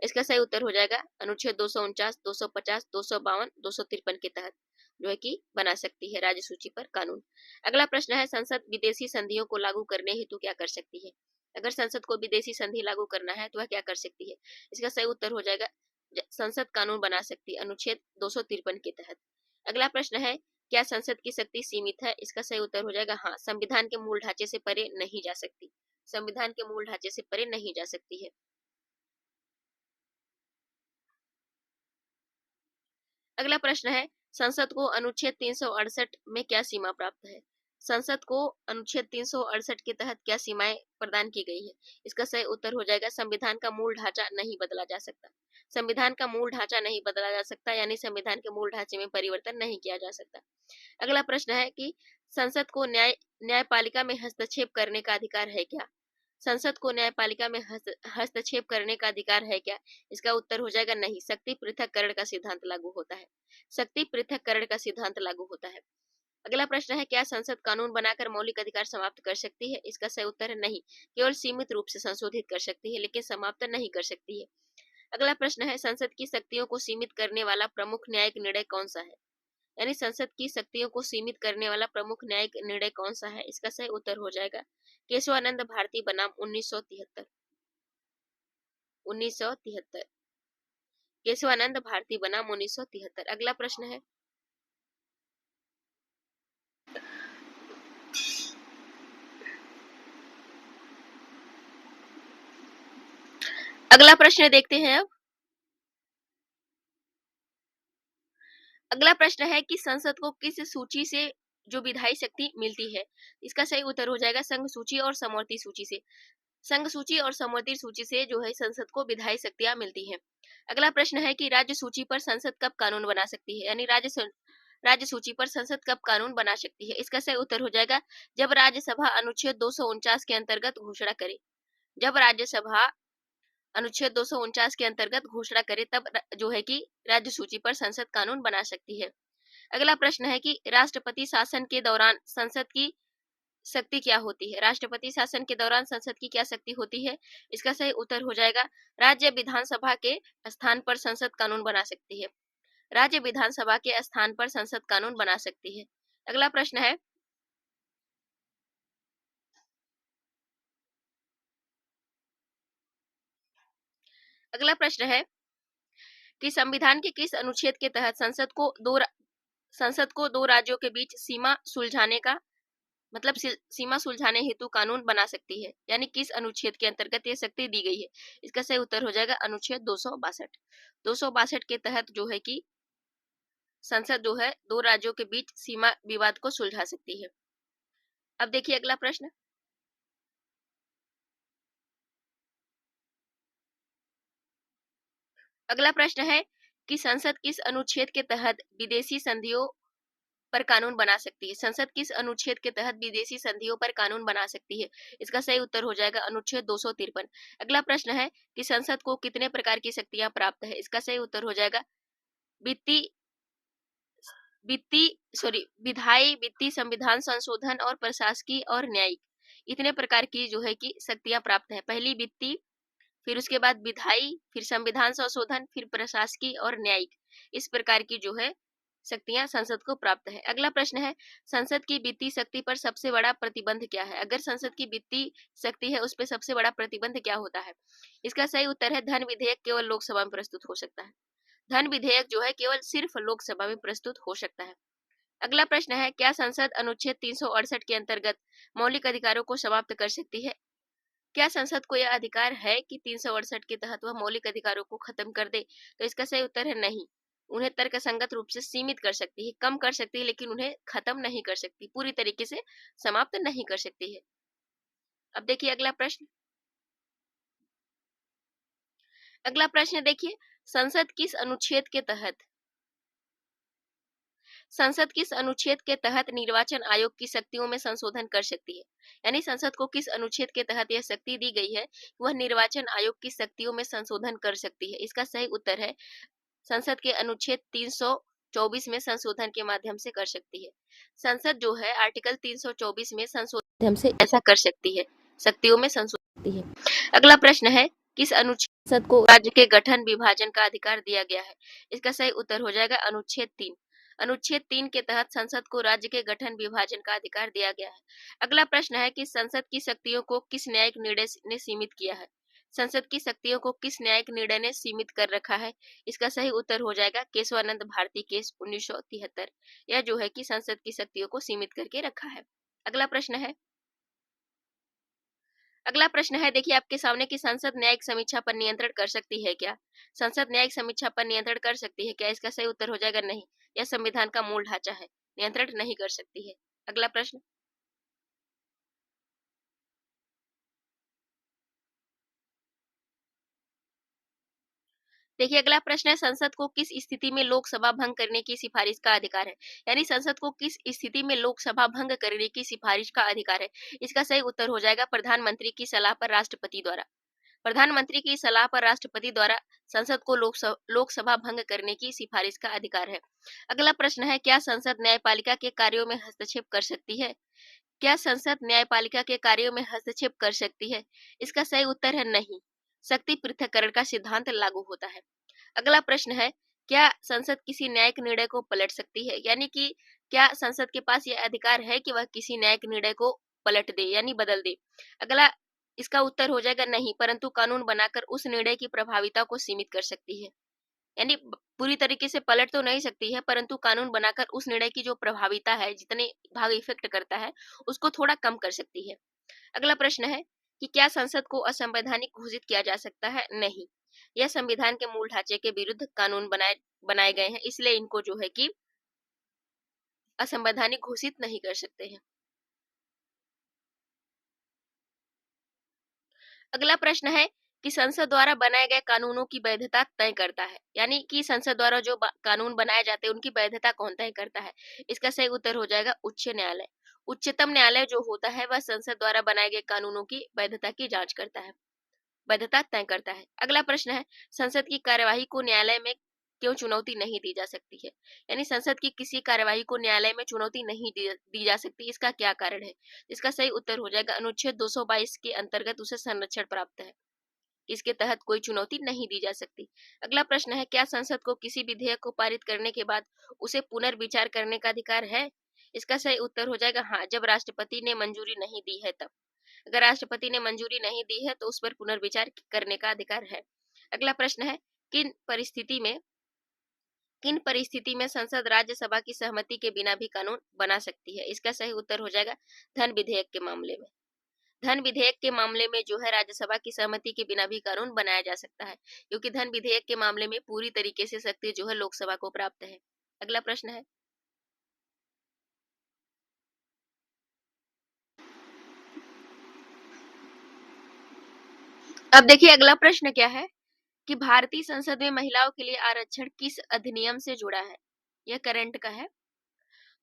इसका सही उत्तर हो जाएगा अनुच्छेद 249, 250, 252, 253 के तहत जो है कि बना सकती है राज्य सूची पर कानून। अगला प्रश्न है संसद विदेशी संधियों को लागू करने हेतु क्या कर सकती है? अगर संसद को विदेशी संधि लागू करना है तो वह क्या कर सकती है? इसका सही उत्तर हो जाएगा संसद कानून बना सकती है अनुच्छेद 253 के तहत। अगला प्रश्न है क्या संसद की शक्ति सीमित है? इसका सही उत्तर हो जाएगा हाँ, संविधान के मूल ढांचे से परे नहीं जा सकती, संविधान के मूल ढांचे से परे नहीं जा सकती है। अगला प्रश्न है, संसद को अनुच्छेद 368 में क्या सीमा प्राप्त है? संसद को अनुच्छेद 368 के तहत क्या सीमाएं प्रदान की गई है? इसका सही उत्तर हो जाएगा संविधान का मूल ढांचा नहीं बदला जा सकता। संविधान का मूल ढांचा नहीं बदला जा सकता, यानी संविधान के मूल ढांचे में परिवर्तन नहीं किया जा सकता। अगला प्रश्न है कि संसद को न्यायपालिका में हस्तक्षेप करने का अधिकार है क्या? संसद को न्यायपालिका में हस्तक्षेप करने का अधिकार है क्या? इसका उत्तर हो जाएगा नहीं। शक्ति पृथक्करण का सिद्धांत लागू होता है। शक्ति पृथक्करण का सिद्धांत लागू होता है। अगला प्रश्न है, क्या संसद कानून बनाकर मौलिक अधिकार समाप्त कर सकती है? इसका सही उत्तर है नहीं। केवल सीमित रूप से संशोधित कर सकती है, लेकिन समाप्त नहीं कर सकती है। अगला प्रश्न है, संसद की शक्तियों को सीमित करने वाला प्रमुख न्यायिक निर्णय कौन सा है? यानी संसद की शक्तियों को सीमित करने वाला प्रमुख न्यायिक निर्णय कौन सा है? इसका सही उत्तर हो जाएगा केशवानंद भारती बनाम 1973। 1973, केशवानंद भारती बनाम 1973। अगला प्रश्न है, अगला प्रश्न देखते हैं अब। अगला प्रश्न है कि संसद को किस सूची से जो विधायी शक्ति मिलती है? इसका सही उत्तर हो जाएगा संघ सूची और समवर्ती सूची से। संघ सूची और समवर्ती सूची से जो है संसद को विधायी शक्तियां मिलती हैं। अगला प्रश्न है कि राज्य सूची पर संसद कब कानून बना सकती है? यानी राज्य सूची पर संसद कब कानून बना सकती है? इसका सही उत्तर हो जाएगा जब राज्यसभा अनुच्छेद 249 के अंतर्गत घोषणा करे। जब राज्यसभा अनुच्छेद 249 के अंतर्गत घोषणा करे तब जो है कि राज्य सूची पर संसद कानून बना सकती है। अगला प्रश्न है कि राष्ट्रपति शासन के दौरान संसद की शक्ति क्या होती है? राष्ट्रपति शासन के दौरान संसद की क्या शक्ति होती है? इसका सही उत्तर हो जाएगा राज्य विधानसभा के स्थान पर संसद कानून बना सकती है। राज्य विधानसभा के स्थान पर संसद कानून बना सकती है। अगला प्रश्न है, अगला प्रश्न है कि संविधान के किस अनुच्छेद के तहत संसद को दो राज्यों के बीच सीमा सुलझाने का मतलब सीमा सुलझाने हेतु कानून बना सकती है? यानी किस अनुच्छेद के अंतर्गत ये शक्ति दी गई है? इसका सही उत्तर हो जाएगा अनुच्छेद 262। 262 के तहत जो है कि संसद जो है दो राज्यों के बीच सीमा विवाद को सुलझा सकती है। अब देखिए अगला प्रश्न। अगला प्रश्न है कि संसद किस अनुच्छेद के तहत विदेशी संधियों पर कानून बना सकती है? संसद किस अनुच्छेद के तहत विदेशी संधियों पर कानून बना सकती है? इसका सही उत्तर हो जाएगा अनुच्छेद 253। अगला प्रश्न है कि संसद को कितने प्रकार की शक्तियां प्राप्त है? इसका सही उत्तर हो जाएगा वित्तीय वित्तीय विधायी, वित्तीय, संविधान संशोधन और प्रशासकीय और न्यायिक, इतने प्रकार की जो है कि शक्तियां प्राप्त है। पहली वित्तीय, फिर उसके बाद विधायी, फिर संविधान संशोधन, फिर प्रशासकीय और न्यायिक, इस प्रकार की जो है शक्तियां संसद को प्राप्त है। अगला प्रश्न है, संसद की वित्तीय शक्ति पर सबसे बड़ा प्रतिबंध क्या है? अगर संसद की वित्तीय शक्ति है उस पर सबसे बड़ा प्रतिबंध क्या होता है? इसका सही उत्तर है धन विधेयक केवल लोकसभा में प्रस्तुत हो सकता है। धन विधेयक जो है केवल सिर्फ लोकसभा में प्रस्तुत हो सकता है। अगला प्रश्न है, क्या संसद अनुच्छेद 368 के अंतर्गत मौलिक अधिकारों को समाप्त कर सकती है? क्या संसद को यह अधिकार है कि 368 के तहत वह मौलिक अधिकारों को खत्म कर दे? तो इसका सही उत्तर है नहीं। उन्हें तर्कसंगत रूप से सीमित कर सकती है, कम कर सकती है, लेकिन उन्हें खत्म नहीं कर सकती, पूरी तरीके से समाप्त नहीं कर सकती है। अब देखिए अगला प्रश्न। अगला प्रश्न देखिए, संसद किस अनुच्छेद के तहत निर्वाचन आयोग की शक्तियों में संशोधन कर सकती है? यानी संसद को किस अनुच्छेद के तहत यह शक्ति दी गई है, वह निर्वाचन आयोग की शक्तियों में संशोधन कर सकती है? इसका सही उत्तर है संसद के अनुच्छेद 324 में संशोधन के माध्यम से कर सकती है। संसद जो है आर्टिकल 324 में संशोधन से ऐसा कर सकती है, शक्तियों में संशोधन है। अगला प्रश्न है, किस अनुच्छेद को राज्य के गठन विभाजन का अधिकार दिया गया है? इसका सही उत्तर हो जाएगा अनुच्छेद 3। अनुच्छेद 3 के तहत संसद को राज्य के गठन विभाजन का अधिकार दिया गया है। अगला प्रश्न है कि संसद की शक्तियों को किस न्यायिक निर्णय ने सीमित किया है? संसद की शक्तियों को किस न्यायिक निर्णय ने सीमित कर रखा है? इसका सही उत्तर हो जाएगा केशवानंद भारती केस 1973। यह जो है कि संसद की शक्तियों को सीमित करके रखा है। अगला प्रश्न है, अगला प्रश्न है, देखिए आपके सामने कि संसद न्यायिक समीक्षा पर नियंत्रण कर सकती है क्या? संसद न्यायिक समीक्षा पर नियंत्रण कर सकती है क्या? इसका सही उत्तर हो जाएगा नहीं। यह संविधान का मूल ढांचा है, नियंत्रण नहीं कर सकती है। अगला प्रश्न, देखिए अगला प्रश्न है, संसद को किस स्थिति में लोकसभा भंग करने की सिफारिश का अधिकार है? यानी संसद को किस स्थिति में लोकसभा भंग करने की सिफारिश का अधिकार है? इसका सही उत्तर हो जाएगा प्रधानमंत्री की सलाह पर राष्ट्रपति द्वारा। प्रधानमंत्री की सलाह पर राष्ट्रपति द्वारा संसद को लोकसभा भंग करने की सिफारिश का अधिकार है। अगला प्रश्न है, क्या संसद न्यायपालिका के कार्यों में हस्तक्षेप कर सकती है? क्या संसद न्यायपालिका के कार्यों में हस्तक्षेप कर सकती है? इसका सही उत्तर है नहीं। शक्ति पृथक्करण का सिद्धांत लागू होता है। अगला प्रश्न है, क्या संसद किसी न्यायिक निर्णय को पलट सकती है? यानी कि क्या संसद के पास यह अधिकार है कि वह किसी न्यायिक निर्णय को पलट दे यानी बदल दे? अगला, इसका उत्तर हो जाएगा नहीं, परंतु कानून बनाकर उस निर्णय की प्रभाविता को सीमित कर सकती है। यानी पूरी तरीके से पलट तो नहीं सकती है, परंतु कानून बनाकर उस निर्णय की जो प्रभाविता है, जितने भाग इफेक्ट करता है, उसको थोड़ा कम कर सकती है। अगला प्रश्न है कि क्या संसद को असंवैधानिक घोषित किया जा सकता है? नहीं। यह संविधान के मूल ढांचे के विरुद्ध कानून बनाए बनाए गए हैं, इसलिए इनको जो है कि असंवैधानिक घोषित नहीं कर सकते हैं। अगला प्रश्न है कि संसद द्वारा बनाए गए कानूनों की वैधता तय करता है। यानी कि संसद द्वारा जो कानून बनाए जाते हैं, उनकी वैधता कौन तय करता है? इसका सही उत्तर हो जाएगा उच्च न्यायालय। उच्चतम न्यायालय जो होता है, वह संसद द्वारा बनाए गए कानूनों की वैधता की जांच करता है, वैधता तय करता है। अगला प्रश्न है, संसद की कार्यवाही को न्यायालय में क्यों चुनौती नहीं दी जा सकती है? यानी संसद की किसी कार्यवाही को न्यायालय में चुनौती नहीं दी जा सकती, इसका क्या कारण है? इसका सही उत्तर हो जाएगा अनुच्छेद 222 के अंतर्गत उसे संरक्षण प्राप्त है। इसके तहत कोई चुनौती नहीं दी जा सकती। अगला प्रश्न है, क्या संसद को किसी विधेयक को पारित करने के बाद उसे पुनर्विचार करने का अधिकार है? इसका सही उत्तर हो जाएगा हाँ, जब राष्ट्रपति ने मंजूरी नहीं दी है तब। अगर राष्ट्रपति ने मंजूरी नहीं दी है तो उस पर पुनर्विचार करने का अधिकार है। अगला प्रश्न है, किन परिस्थिति में किन परिस्थिति में संसद राज्यसभा की सहमति के बिना भी कानून बना सकती है? इसका सही उत्तर हो जाएगा धन विधेयक के मामले में। धन विधेयक के मामले में जो है राज्यसभा की सहमति के बिना भी कानून बनाया जा सकता है, क्योंकि धन विधेयक के मामले में पूरी तरीके से शक्ति जो है लोकसभा को प्राप्त है। अगला प्रश्न है, अब देखिए अगला प्रश्न क्या है कि भारतीय संसद में महिलाओं के लिए आरक्षण किस अधिनियम से जुड़ा है? यह करंट का है।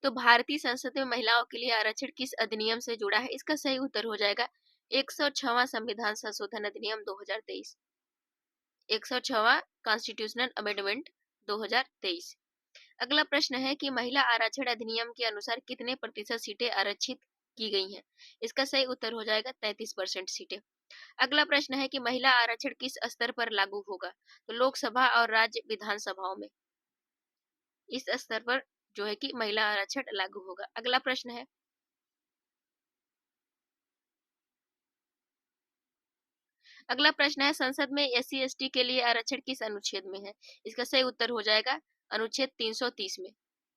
तो भारतीय संसद में महिलाओं के लिए आरक्षण किस अधिनियम से जुड़ा है? इसका सही उत्तर हो जाएगा 106वां संविधान संशोधन अधिनियम 2023। 106वां कॉन्स्टिट्यूशनल अमेंडमेंट 2023। अगला प्रश्न है कि महिला आरक्षण अधिनियम के अनुसार कितने प्रतिशत सीटें आरक्षित की गई हैं? इसका सही उत्तर हो जाएगा 33% सीटें। अगला प्रश्न है कि महिला आरक्षण किस स्तर पर लागू होगा? तो लोकसभा और राज्य विधानसभाओं में इस स्तर पर जो है कि महिला आरक्षण लागू होगा। अगला प्रश्न है, संसद में एससी एसटी के लिए आरक्षण किस अनुच्छेद में है? इसका सही उत्तर हो जाएगा अनुच्छेद 330 में।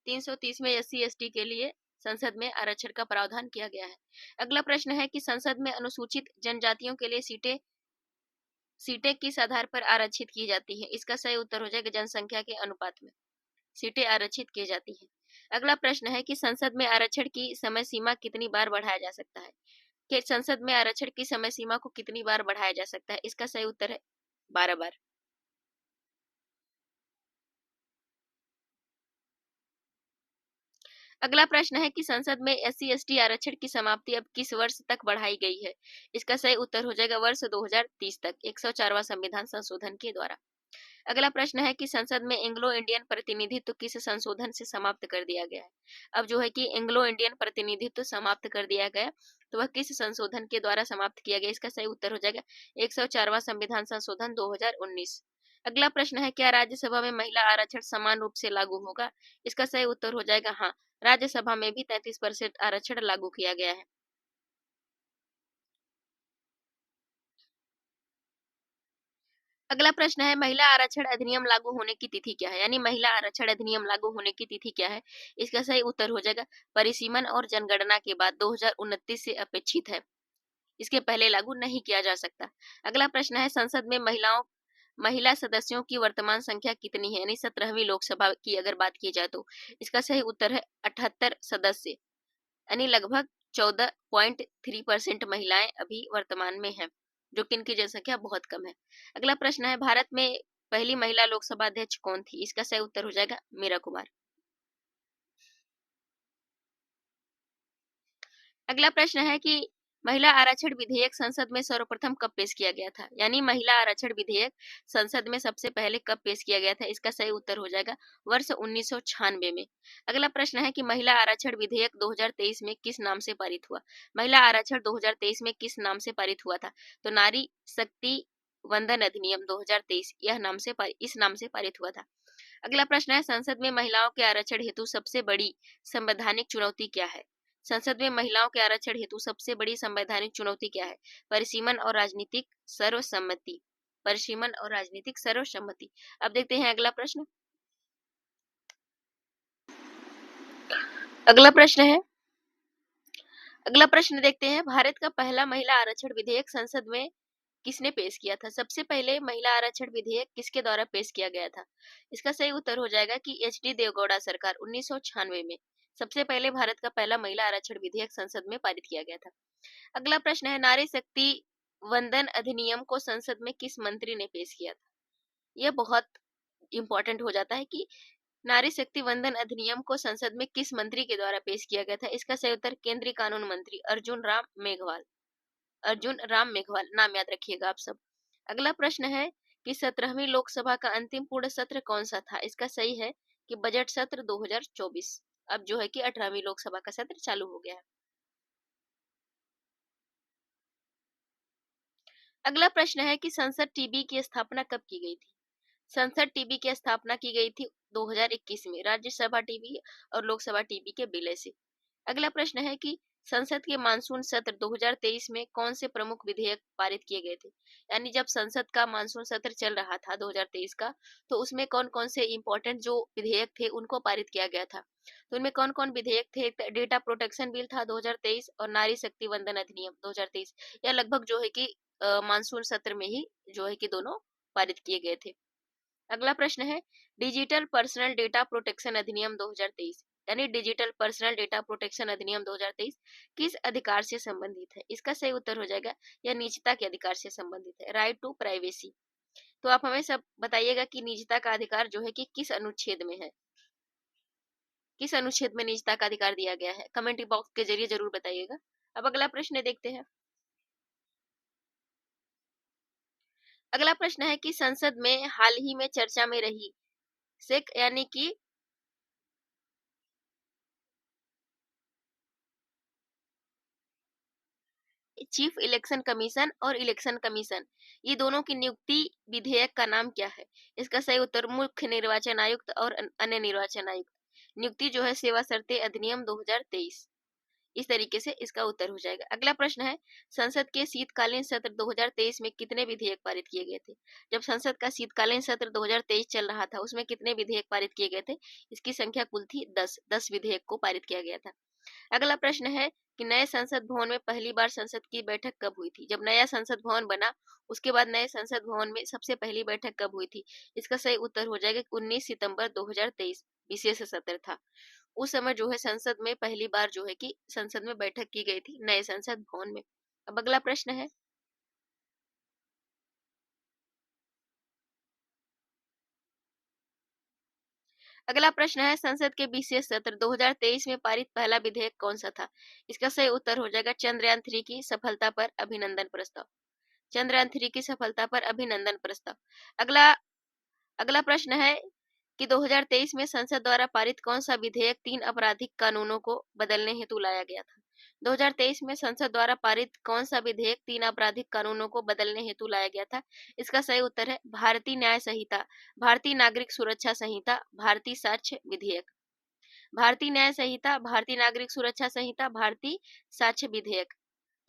330 में एससी एसटी के लिए संसद में आरक्षण का प्रावधान किया गया है। अगला प्रश्न है कि संसद में अनुसूचित जनजातियों के लिए सीटें सीटें किस आधार पर आरक्षित की जाती है? इसका सही उत्तर हो जाएगा जनसंख्या के अनुपात में सीटें आरक्षित की जाती है। अगला प्रश्न है कि संसद में आरक्षण की समय सीमा कितनी बार बढ़ाया जा सकता है? कि संसद में आरक्षण की समय सीमा को कितनी बार बढ़ाया जा सकता है? इसका सही उत्तर है 12 बार। अगला प्रश्न है कि संसद में एससी एसटी आरक्षण की समाप्ति अब किस वर्ष तक बढ़ाई गई है? इसका सही उत्तर हो जाएगा वर्ष 2030 तक 104वां संविधान संशोधन के द्वारा। अगला प्रश्न है कि संसद में एंग्लो इंडियन प्रतिनिधित्व किस संशोधन से समाप्त कर दिया गया है? अब जो है कि एंग्लो इंडियन प्रतिनिधित्व समाप्त कर दिया गया, तो वह किस संशोधन के द्वारा समाप्त किया गया? इसका सही उत्तर हो जाएगा 104वां संविधान संशोधन 2019। अगला प्रश्न है, क्या राज्यसभा में महिला आरक्षण समान रूप से लागू होगा? इसका सही उत्तर हो जाएगा हाँ, राज्यसभा में भी 33% आरक्षण लागू किया गया है। अगला प्रश्न है, महिला आरक्षण अधिनियम लागू होने की तिथि क्या है? यानी महिला आरक्षण अधिनियम लागू होने की तिथि क्या है? इसका सही उत्तर हो जाएगा परिसीमन और जनगणना के बाद 2029 से अपेक्षित है। इसके पहले लागू नहीं किया जा सकता। अगला प्रश्न है, संसद में महिला सदस्यों की वर्तमान संख्या कितनी है, यानी 17वीं लोकसभा की अगर बात की जाए तो। इसका सही उत्तर है 78 सदस्य, यानी लगभग 14.3% महिलाएं अभी वर्तमान में हैं, जो कि इनकी जनसंख्या बहुत कम है। अगला प्रश्न है, भारत में पहली महिला लोकसभा अध्यक्ष कौन थी? इसका सही उत्तर हो जाएगा मीरा कुमार। अगला प्रश्न है कि महिला आरक्षण विधेयक संसद में सर्वप्रथम कब पेश किया गया था, यानी महिला आरक्षण विधेयक संसद में सबसे पहले कब पेश किया गया था? इसका सही उत्तर हो जाएगा वर्ष 1996 में। अगला प्रश्न है कि महिला आरक्षण विधेयक 2023 में किस नाम से पारित हुआ? महिला आरक्षण 2023 में किस नाम से पारित हुआ था? तो नारी शक्ति वंदन अधिनियम 2023 इस नाम से पारित हुआ था। अगला प्रश्न है, संसद में महिलाओं के आरक्षण हेतु सबसे बड़ी संवैधानिक चुनौती क्या है? संसद में महिलाओं के आरक्षण हेतु सबसे बड़ी संवैधानिक चुनौती क्या है? परिसीमन और राजनीतिक सर्वसम्मति। परिसीमन और राजनीतिक सर्वसम्मति। अब देखते हैं अगला प्रश्न। अगला प्रश्न देखते हैं, भारत का पहला महिला आरक्षण विधेयक संसद में किसने पेश किया था? सबसे पहले महिला आरक्षण विधेयक किसके द्वारा पेश किया गया था? इसका सही उत्तर हो जाएगा कि एच.डी. देवगौड़ा सरकार 1996 में सबसे पहले भारत का पहला महिला आरक्षण विधेयक संसद में पारित किया गया था। अगला प्रश्न है, नारी शक्ति वंदन अधिनियम को संसद में किस मंत्री ने पेश किया था? यह बहुत इंपॉर्टेंट हो जाता है कि नारी शक्ति वंदन अधिनियम को संसद में किस मंत्री के द्वारा पेश किया गया था? इसका सही उत्तर केंद्रीय कानून मंत्री अर्जुन राम मेघवाल, नाम याद रखिएगा आप सब। अगला प्रश्न है कि 17वीं लोकसभा का अंतिम पूर्ण सत्र कौन सा था? इसका सही है कि बजट सत्र 2024। अब जो है कि 18वीं लोकसभा का सत्र चालू हो गया है। अगला प्रश्न है कि संसद टीवी की स्थापना कब की गई थी? संसद टीवी की स्थापना की गई थी 2021 में, राज्यसभा टीवी और लोकसभा टीवी के विलय से। अगला प्रश्न है कि संसद के मानसून सत्र 2023 में कौन से प्रमुख विधेयक पारित किए गए थे? यानी जब संसद का मानसून सत्र चल रहा था 2023 का, तो उसमें कौन कौन से इंपॉर्टेंट जो विधेयक थे उनको पारित किया गया था। तो उनमें कौन कौन विधेयक थे? डेटा प्रोटेक्शन बिल था 2023 और नारी शक्ति वंदन अधिनियम 2023। यह लगभग जो है कि मानसून सत्र में ही जो है कि दोनों पारित किए गए थे। अगला प्रश्न है, डिजिटल पर्सनल डेटा प्रोटेक्शन अधिनियम 2023, यानी डिजिटल पर्सनल डेटा प्रोटेक्शन अधिनियम 2023 किस अधिकार से संबंधित है? इसका सही उत्तर हो जाएगा यह निजता के अधिकार से संबंधित है, राइट टू प्राइवेसी। तो आप हमें सब बताइएगा कि निजता का अधिकार जो है कि किस अनुच्छेद में है, किस अनुच्छेद में निजता का अधिकार दिया गया है? कमेंट बॉक्स के जरिए जरूर बताइएगा। अब अगला प्रश्न देखते हैं। अगला प्रश्न है कि संसद में हाल ही में चर्चा में रही सेक यानी कि चीफ इलेक्शन कमीशन और इलेक्शन कमीशन, ये दोनों की नियुक्ति विधेयक का नाम क्या है? इसका सही उत्तर मुख्य निर्वाचन आयुक्त और अन्य निर्वाचन आयुक्त। नियुक्ति जो है सेवा शर्तें अधिनियम 2023। इस तरीके से इसका उत्तर हो जाएगा। अगला प्रश्न है, संसद के शीतकालीन सत्र 2023 में कितने विधेयक पारित किए गए थे? जब संसद का शीतकालीन सत्र 2023 चल रहा था उसमें कितने विधेयक पारित किए गए थे? इसकी संख्या कुल थी 10 विधेयक को पारित किया गया था। अगला प्रश्न है कि नए संसद भवन में पहली बार संसद की बैठक कब हुई थी? जब नया संसद भवन बना उसके बाद नए संसद भवन में सबसे पहली बैठक कब हुई थी? इसका सही उत्तर हो जाएगा 19 सितंबर 2023, विशेष सत्र था। उस समय जो है संसद में पहली बार जो है कि संसद में बैठक की गई थी नए संसद भवन में। अब अगला प्रश्न है, संसद के विशेष सत्र 2023 में पारित पहला विधेयक कौन सा था? इसका सही उत्तर हो जाएगा चंद्रयान 3 की सफलता पर अभिनंदन प्रस्ताव। चंद्रयान 3 की सफलता पर अभिनंदन प्रस्ताव। अगला अगला प्रश्न है कि 2023 में संसद द्वारा पारित कौन सा विधेयक 3 आपराधिक कानूनों को बदलने हेतु लाया गया था? 2023 में संसद द्वारा पारित कौन सा विधेयक 3 आपराधिक कानूनों को बदलने हेतु लाया गया था? इसका सही उत्तर है भारतीय न्याय संहिता, भारतीय नागरिक सुरक्षा संहिता, भारतीय साक्ष्य विधेयक। भारतीय न्याय संहिता, भारतीय नागरिक सुरक्षा संहिता, भारतीय साक्ष्य विधेयक।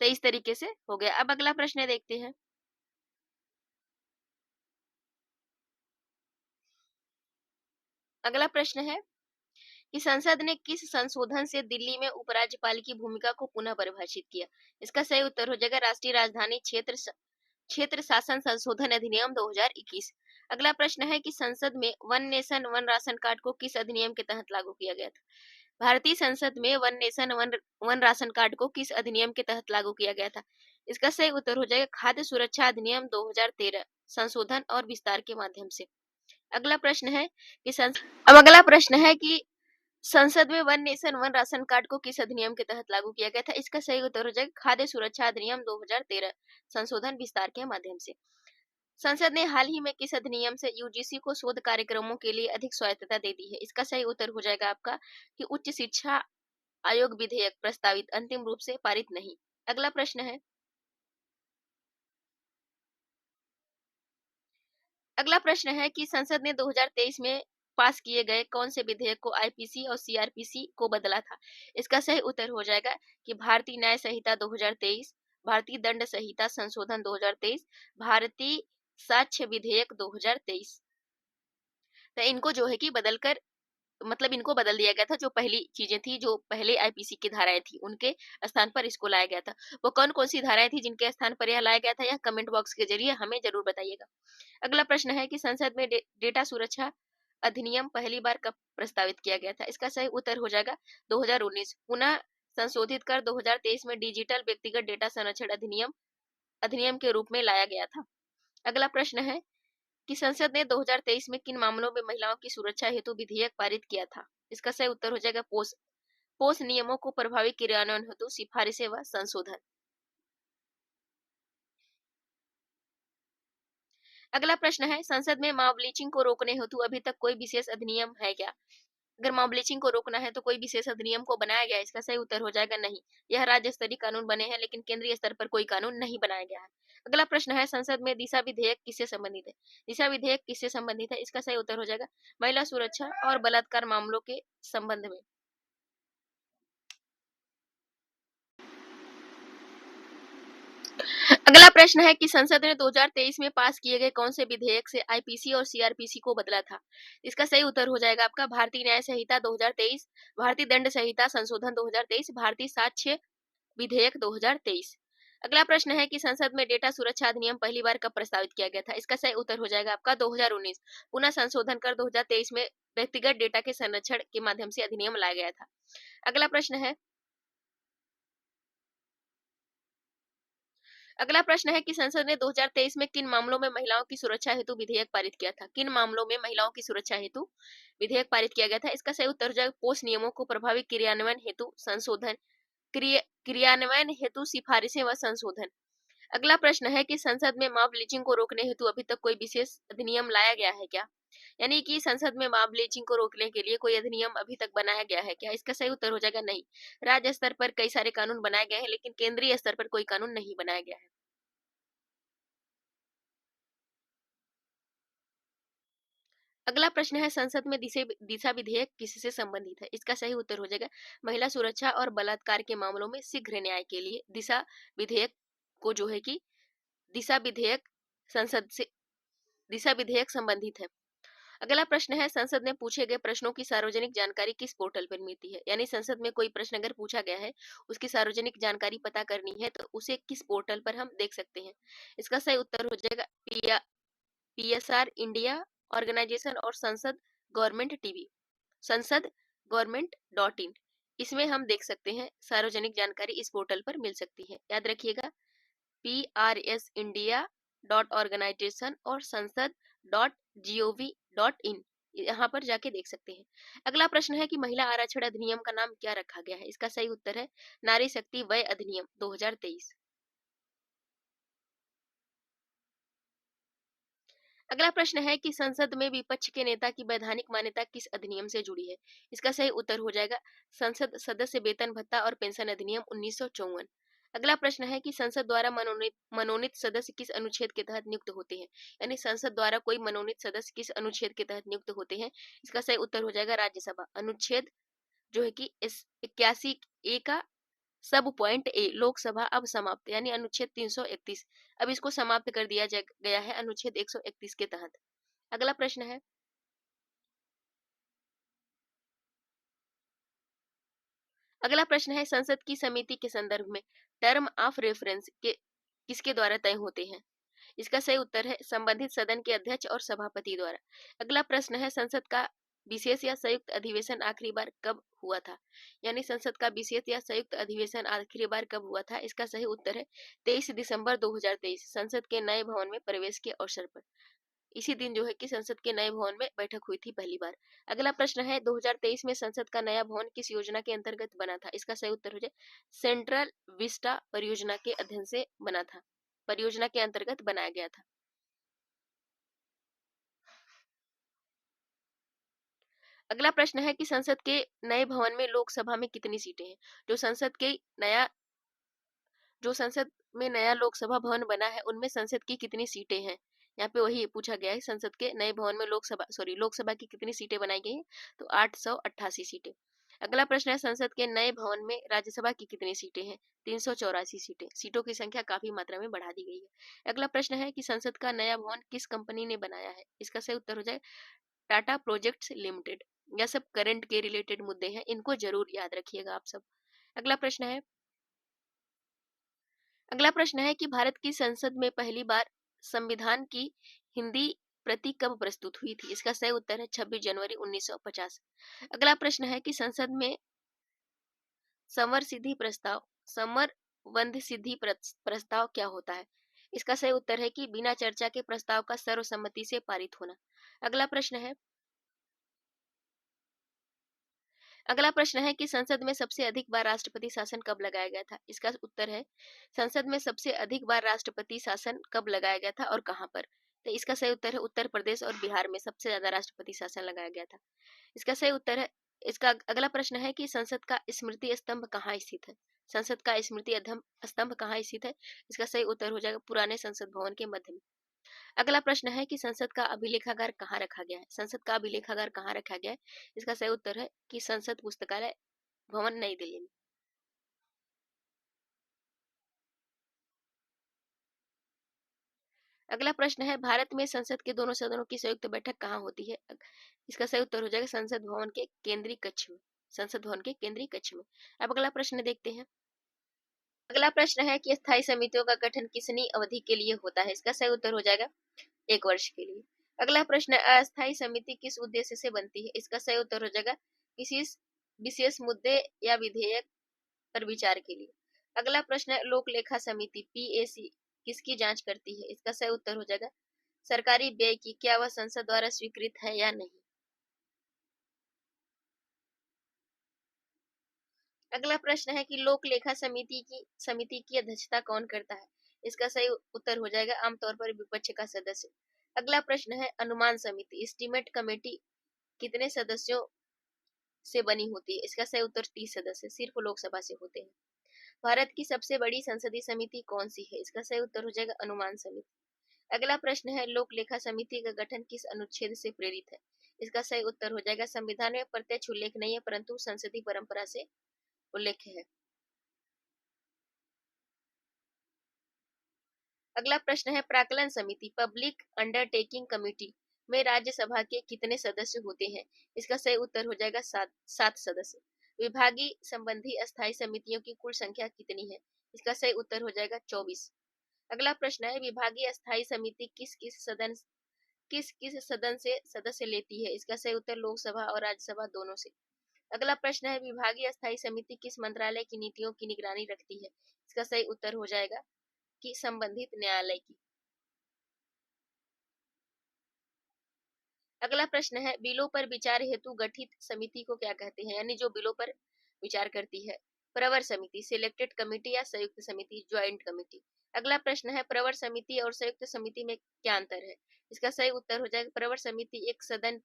तो इस तरीके से हो गया। अब अगला प्रश्न देखते हैं। अगला प्रश्न है कि संसद ने किस संशोधन से दिल्ली में उपराज्यपाल की भूमिका को पुनः परिभाषित किया? इसका सही उत्तर हो जाएगा राष्ट्रीय राजधानी क्षेत्र शासन संशोधन अधिनियम 2021। अगला प्रश्न है कि संसद में one nation one ration card को किस अधिनियम के तहत लागू किया गया था? भारतीय संसद में one nation one ration card को किस अधिनियम के तहत लागू किया गया था? इसका सही उत्तर हो जाएगा खाद्य सुरक्षा अधिनियम 2013 संशोधन और विस्तार के माध्यम से। अगला प्रश्न है कि अगला प्रश्न है कि संसद में one nation one ration card को किस अधिनियम के तहत लागू किया गया था? इसका सही उत्तर हो जाएगा खाद्य सुरक्षा अधिनियम 2013 संशोधन विस्तार के माध्यम से। संसद ने हाल ही में किस अधिनियम से यूजीसी को शोध कार्यक्रमों के लिए अधिक स्वायत्तता दे दी है? इसका सही उत्तर हो जाएगा आपका कि उच्च शिक्षा आयोग विधेयक प्रस्तावित अंतिम रूप से पारित नहीं। अगला प्रश्न है कि संसद ने 2023 में पास किए गए कौन से विधेयक को आईपीसी और सीआरपीसी को बदला था? इसका सही उत्तर हो जाएगा कि भारतीय न्याय संहिता 2023, भारतीय दंड संहिता संशोधन 2023, भारतीय साक्ष्य विधेयक 2023। तो इनको जो है कि बदलकर मतलब इनको बदल दिया गया था। जो पहली चीजें थी, जो पहले आईपीसी की धाराएं थी, उनके स्थान पर इसको लाया गया था। वो कौन कौन सी धाराएं थी जिनके स्थान पर यह लाया गया था? यह कमेंट बॉक्स के जरिए हमें जरूर बताइएगा। अगला प्रश्न है कि संसद में डेटा सुरक्षा अधिनियम पहली बार कब प्रस्तावित किया गया था? इसका सही उत्तर हो जाएगा 2019। पुनः संशोधित कर 2023 में डिजिटल व्यक्तिगत डेटा संरक्षण अधिनियम के रूप में लाया गया था। अगला प्रश्न है कि संसद ने 2023 में किन मामलों में महिलाओं की सुरक्षा हेतु विधेयक पारित किया था? इसका सही उत्तर हो जाएगा पोस नियमों को प्रभावी क्रियान्वयन हेतु सिफारिशें व संशोधन। अगला प्रश्न है संसद में मॉब लिंचिंग को रोकने हेतु अभी तक कोई विशेष अधिनियम है क्या? अगर मॉब लिंचिंग को रोकना है तो कोई विशेष अधिनियम को बनाया गया? इसका सही उत्तर हो जाएगा नहीं। यह राज्य स्तरीय कानून बने हैं लेकिन केंद्रीय स्तर पर कोई कानून नहीं बनाया गया है। अगला प्रश्न है संसद में दिशा विधेयक किससे संबंधित है? दिशा विधेयक किससे संबंधित है? इसका सही उत्तर हो जाएगा महिला सुरक्षा और बलात्कार मामलों के संबंध में। अगला प्रश्न है कि संसद ने 2023 में पास किए गए कौन से विधेयक से आईपीसी और सीआरपीसी को बदला था? इसका सही उत्तर हो जाएगा आपका भारतीय न्याय संहिता 2023, भारतीय दंड संहिता संशोधन 2023, भारतीय साक्ष्य विधेयक 2023। अगला प्रश्न है कि संसद में डेटा सुरक्षा अधिनियम पहली बार कब प्रस्तावित किया गया था? इसका सही उत्तर हो जाएगा आपका 2019। पुनः संशोधन कर 2023 में व्यक्तिगत डेटा के संरक्षण के माध्यम से अधिनियम लाया गया था। अगला प्रश्न है कि संसद ने 2023 में किन मामलों में महिलाओं की सुरक्षा हेतु विधेयक पारित किया था? किन मामलों में महिलाओं की सुरक्षा हेतु विधेयक पारित किया गया था? इसका सही उत्तर हो जाएगा पोस नियमों को प्रभावी क्रियान्वयन हेतु संशोधन, क्रियान्वयन हेतु सिफारिशें व संशोधन। अगला प्रश्न है कि संसद में मॉब लिंचिंग को रोकने हेतु अभी तक कोई विशेष अधिनियम लाया गया है क्या? यानी कि संसद में मॉब लिंचिंग को रोकने के लिए कोई अधिनियम अभी तक बनाया गया है क्या? इसका सही उत्तर हो जाएगा नहीं। राज्य स्तर पर कई सारे कानून बनाए गए हैं लेकिन केंद्रीय स्तर पर कोई कानून नहीं बनाया गया है। अगला प्रश्न है संसद में दिशा विधेयक किससे संबंधित है? इसका सही उत्तर हो जाएगा महिला सुरक्षा और बलात्कार के मामलों में शीघ्र न्याय के लिए दिशा विधेयक को जो है कि दिशा विधेयक संबंधित है। अगला प्रश्न है संसद में पूछे गए प्रश्नों की सार्वजनिक जानकारी किस पोर्टल पर मिलती है? यानी संसद में कोई प्रश्न अगर पूछा गया है, उसकी सार्वजनिक जानकारी पता करनी है तो उसे किस पोर्टल पर हम देख सकते हैं? इसका सही उत्तर हो जाएगा पीएसआर इंडिया ऑर्गेनाइजेशन और संसद गवर्नमेंट.इन। इसमें हम देख सकते हैं सार्वजनिक जानकारी इस पोर्टल पर मिल सकती है। याद रखिएगा PRSindia.organization और संसद.gov.in, यहाँ पर जाके देख सकते हैं। अगला प्रश्न है कि महिला आरक्षण अधिनियम का नाम क्या रखा गया है? इसका सही उत्तर है नारी शक्ति वय अधिनियम 2023। अगला प्रश्न है कि संसद में विपक्ष के नेता की वैधानिक मान्यता किस अधिनियम से जुड़ी है? इसका सही उत्तर हो जाएगा संसद सदस्य वेतन भत्ता और पेंशन अधिनियम 1954। अगला प्रश्न है कि संसद द्वारा मनोनीत सदस्य किस अनुच्छेद के तहत नियुक्त होते हैं? यानी संसद द्वारा कोई मनोनीत सदस्य किस अनुच्छेद के तहत नियुक्त होते हैं? इसका सही उत्तर हो जाएगा राज्यसभा अनुच्छेद जो है कि 81A का सब पॉइंट ए। लोकसभा अब समाप्त, यानी अनुच्छेद 331 अब इसको समाप्त कर दिया गया है अनुच्छेद 131 के तहत। अगला प्रश्न है अगला प्रश्न है, संसद की समिति के संदर्भ में टर्म ऑफ रेफरेंस के किसके द्वारा तय होते हैं? इसका सही उत्तर है संबंधित सदन के अध्यक्ष और सभापति द्वारा। अगला प्रश्न है, संसद का विशेष या संयुक्त अधिवेशन आखिरी बार कब हुआ था? यानी संसद का विशेष या संयुक्त अधिवेशन आखिरी बार कब हुआ था? इसका सही उत्तर है 23 दिसंबर 2023 संसद के नए भवन में प्रवेश के अवसर पर। इसी दिन जो है कि संसद के नए भवन में बैठक हुई थी पहली बार। अगला प्रश्न है, 2023 में संसद का नया भवन किस योजना के अंतर्गत बना था? इसका सही उत्तर हो जाए सेंट्रल विस्टा परियोजना के अध्ययन से बना था, परियोजना के अंतर्गत बनाया गया था। अगला प्रश्न है कि संसद के नए भवन में लोकसभा में कितनी सीटें हैं? जो संसद के नया जो संसद में नया लोकसभा भवन बना है उनमें संसद की कितनी सीटें हैं? यहाँ पे वही पूछा गया है, संसद के नए भवन में लोकसभा की कितनी सीटें बनाई गई हैं? तो 888 सीटें। अगला प्रश्न है, संसद के नए भवन में राज्यसभा की कितनी सीटें हैं? 384 सीटें। सीटों की संख्या काफी मात्रा में बढ़ा दी गई है। अगला प्रश्न है कि संसद का नया भवन किस कंपनी ने बनाया है? इसका सही उत्तर हो जाए टाटा प्रोजेक्ट्स लिमिटेड। यह सब करंट के रिलेटेड मुद्दे हैं, इनको जरूर याद रखिएगा आप सब। अगला प्रश्न है कि भारत की संसद में पहली बार संविधान की हिंदी प्रति कब प्रस्तुत हुई थी? इसका सही उत्तर है 26 जनवरी 1950। अगला प्रश्न है कि संसद में समरबंध सिद्धि प्रस्ताव क्या होता है? इसका सही उत्तर है कि बिना चर्चा के प्रस्ताव का सर्वसम्मति से पारित होना। अगला प्रश्न है कि संसद में सबसे अधिक बार राष्ट्रपति शासन कब लगाया गया था? इसका उत्तर है संसद में सबसे अधिक बार राष्ट्रपति शासन कब लगाया गया था और कहां पर? तो इसका सही उत्तर है उत्तर प्रदेश और बिहार में सबसे ज्यादा राष्ट्रपति शासन लगाया गया था। इसका सही उत्तर है इसका अगला प्रश्न है कि संसद का स्मृति स्तंभ कहाँ स्थित है? संसद का स्मृति स्तंभ कहाँ स्थित है? इसका सही उत्तर हो जाएगा पुराने संसद भवन के मध्य में। अगला प्रश्न है कि संसद का अभिलेखागार कहाँ रखा गया है? संसद का अभिलेखागार कहाँ रखा गया है? इसका सही उत्तर है कि संसद पुस्तकालय भवन नई दिल्ली में। अगला प्रश्न है, भारत में संसद के दोनों सदनों की संयुक्त बैठक कहाँ होती है? इसका सही उत्तर हो जाएगा संसद भवन के केंद्रीय कक्ष में। संसद भवन के केंद्रीय कक्ष में। अब अगला प्रश्न देखते हैं। अगला प्रश्न है कि स्थायी समितियों का गठन कितनी अवधि के लिए होता है? इसका सही उत्तर हो जाएगा 1 वर्ष के लिए। अगला प्रश्न है, अस्थायी समिति किस उद्देश्य से बनती है? इसका सही उत्तर हो जाएगा किसी विशेष मुद्दे या विधेयक पर विचार के लिए। अगला प्रश्न है, लोक लेखा समिति पीएसी किसकी जांच करती है? इसका सही उत्तर हो जाएगा सरकारी व्यय की, क्या वह संसद द्वारा स्वीकृत है या नहीं। अगला प्रश्न है कि लोक लेखा समिति की अध्यक्षता कौन करता है? इसका सही उत्तर हो जाएगा आमतौर पर विपक्ष का सदस्य। अगला प्रश्न है, अनुमान समिति एस्टीमेट कमेटी कितने सदस्यों से बनी होती है? इसका सही उत्तर 30 सदस्य सिर्फ लोकसभा से होते हैं। भारत की सबसे बड़ी संसदीय समिति कौन सी है? इसका सही उत्तर हो जाएगा अनुमान समिति। अगला प्रश्न है, लोक लेखा समिति का गठन किस अनुच्छेद से प्रेरित है? इसका सही उत्तर हो जाएगा संविधान में प्रत्यक्ष उल्लेख नहीं है परंतु संसदीय परंपरा से उल्लेख है। अगला प्रश्न है, प्राक्कलन समिति पब्लिक अंडरटेकिंग कमेटी में राज्यसभा के कितने सदस्य होते हैं? इसका सही उत्तर हो जाएगा 7 सदस्य। विभागीय संबंधी अस्थायी समितियों की कुल संख्या कितनी है? इसका सही उत्तर हो जाएगा 24। अगला प्रश्न है, विभागीय अस्थायी समिति किस किस सदन से सदस्य लेती है? इसका सही उत्तर लोकसभा और राज्यसभा दोनों से। अगला प्रश्न है, विभागीय अस्थायी समिति किस मंत्रालय की नीतियों की निगरानी रखती है? इसका सही उत्तर हो जाएगा कि संबंधित न्यायालय की। अगला प्रश्न है, बिलों पर विचार हेतु गठित समिति को क्या कहते हैं? यानी जो बिलों पर विचार करती है। प्रवर समिति, सिलेक्टेड कमेटी या संयुक्त समिति, ज्वाइंट कमेटी। अगला प्रश्न है, प्रवर समिति और संयुक्त समिति में क्या अंतर है? इसका सही उत्तर हो जाएगा प्रवर समिति एक सदन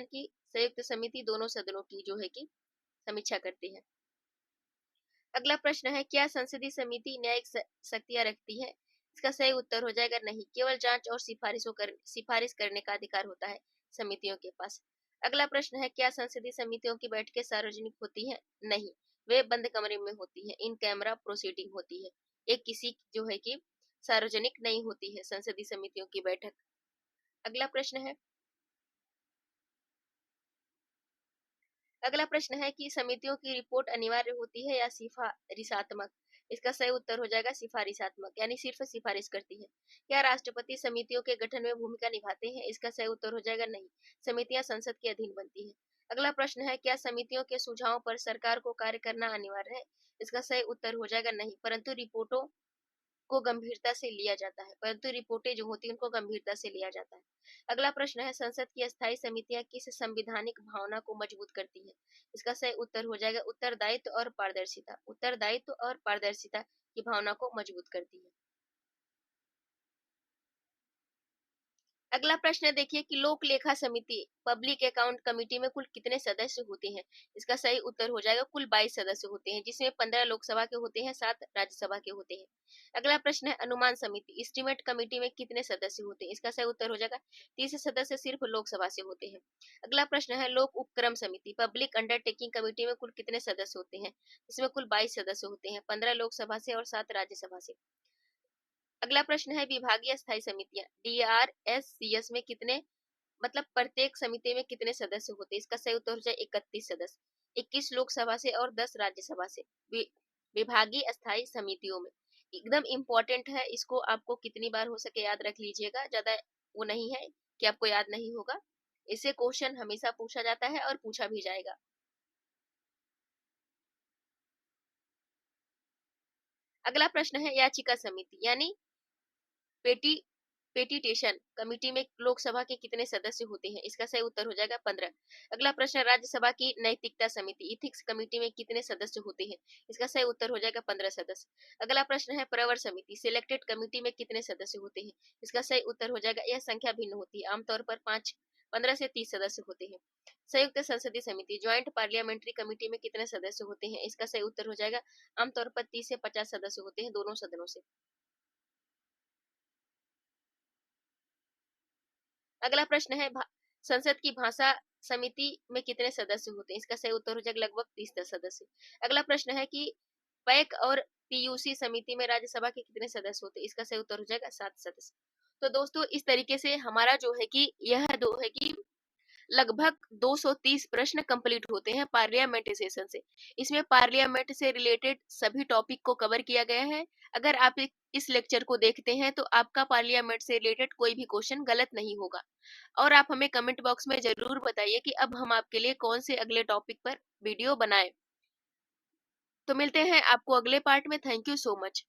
की, संयुक्त समिति दोनों सदनों की जो है कि समीक्षा करती है। अगला प्रश्न है, क्या संसदीय समिति न्यायिक शक्तियां रखती है? इसका सही उत्तर हो जाएगा नहीं, केवल जांच और सिफारिश करने का अधिकार होता है समितियों के पास। अगला प्रश्न है, क्या संसदीय समितियों की बैठकें सार्वजनिक होती हैं? नहीं, वे बंद कमरे में होती है, इन कैमरा प्रोसीडिंग होती है। एक किसी जो है कि सार्वजनिक नहीं होती है संसदीय समितियों की बैठक। अगला प्रश्न है, अगला प्रश्न है कि समितियों की रिपोर्ट अनिवार्य होती है या सिफारिशात्मक? इसका सही उत्तर हो जाएगा सिफारिशात्मक, यानी सिर्फ सिफारिश करती है। क्या राष्ट्रपति समितियों के गठन में भूमिका निभाते हैं? इसका सही उत्तर हो जाएगा नहीं, समितियां संसद के अधीन बनती है। अगला प्रश्न है क्या समितियों के सुझावों पर सरकार को कार्य करना अनिवार्य है? इसका सही उत्तर हो जाएगा नहीं, परंतु रिपोर्टों को गंभीरता से लिया जाता है, परंतु रिपोर्टें जो होती हैं उनको गंभीरता से लिया जाता है। अगला प्रश्न है संसद की अस्थायी समितियां किस संवैधानिक भावना को मजबूत करती है? इसका सही उत्तर हो जाएगा उत्तरदायित्व और पारदर्शिता। उत्तरदायित्व और पारदर्शिता की भावना को मजबूत करती है। अगला प्रश्न देखिए कि लोक लेखा समिति पब्लिक अकाउंट कमेटी में कुल कितने सदस्य होते हैं? इसका सही उत्तर हो जाएगा कुल 22 सदस्य होते हैं, जिसमें 15 लोकसभा के होते हैं, 7 राज्यसभा के होते हैं। अगला प्रश्न है अनुमान समिति एस्टिमेट कमेटी में कितने सदस्य होते हैं? इसका सही उत्तर हो जाएगा 30 सदस्य सिर्फ लोकसभा से होते हैं। अगला प्रश्न है लोक उपक्रम समिति पब्लिक अंडरटेकिंग कमेटी में कुल कितने सदस्य होते हैं? इसमें कुल 22 सदस्य होते हैं, 15 लोकसभा से और 7 राज्यसभा से। अगला प्रश्न है विभागीय स्थायी समितियां DRSCS में कितने, मतलब प्रत्येक समिति में कितने सदस्य होते हैं? इसका सही उत्तर हो जाए 31 सदस्य, 21 लोकसभा से और 10 राज्यसभा से। विभागीय स्थायी समितियों में एकदम इम्पोर्टेंट है, इसको आपको कितनी बार हो सके याद रख लीजिएगा, ज्यादा वो नहीं है कि आपको याद नहीं होगा। इसे क्वेश्चन हमेशा पूछा जाता है और पूछा भी जाएगा। अगला प्रश्न है याचिका समिति यानी पेटी पेटिटेशन कमेटी में लोकसभा के कितने सदस्य होते हैं? इसका सही उत्तर हो जाएगा 15। अगला प्रश्न राज्यसभा की नैतिकता समिति इथिक्स कमेटी में कितने सदस्य होते हैं? इसका सही उत्तर हो जाएगा 15 सदस्य। अगला प्रश्न है प्रवर समिति सिलेक्टेड कमेटी में कितने सदस्य होते हैं? इसका सही उत्तर हो जाएगा यह संख्या भिन्न होती है, आमतौर पर 15 से 30 सदस्य होते हैं। संयुक्त संसदीय समिति ज्वाइंट पार्लियामेंट्री कमेटी में कितने सदस्य होते हैं? इसका सही उत्तर हो जाएगा आमतौर पर 30 से 50 सदस्य होते हैं दोनों सदनों से। अगला प्रश्न है संसद की भाषा समिति में कितने सदस्य होते हैं? इसका सही उत्तर हो जाएगा लगभग 30 सदस्य। अगला प्रश्न है कि पैक और पीयूसी समिति में राज्यसभा के कितने सदस्य होते हैं? इसका सही उत्तर हो जाएगा 7 सदस्य। तो दोस्तों इस तरीके से हमारा जो है कि यह दो है कि लगभग 230 प्रश्न कंप्लीट होते हैं पार्लियामेंट सेशन से। इसमें पार्लियामेंट से रिलेटेड सभी टॉपिक को कवर किया गया है। अगर आप इस लेक्चर को देखते हैं तो आपका पार्लियामेंट से रिलेटेड कोई भी क्वेश्चन गलत नहीं होगा। और आप हमें कमेंट बॉक्स में जरूर बताइए कि अब हम आपके लिए कौन से अगले टॉपिक पर वीडियो बनाएं। तो मिलते हैं आपको अगले पार्ट में। Thank you so much.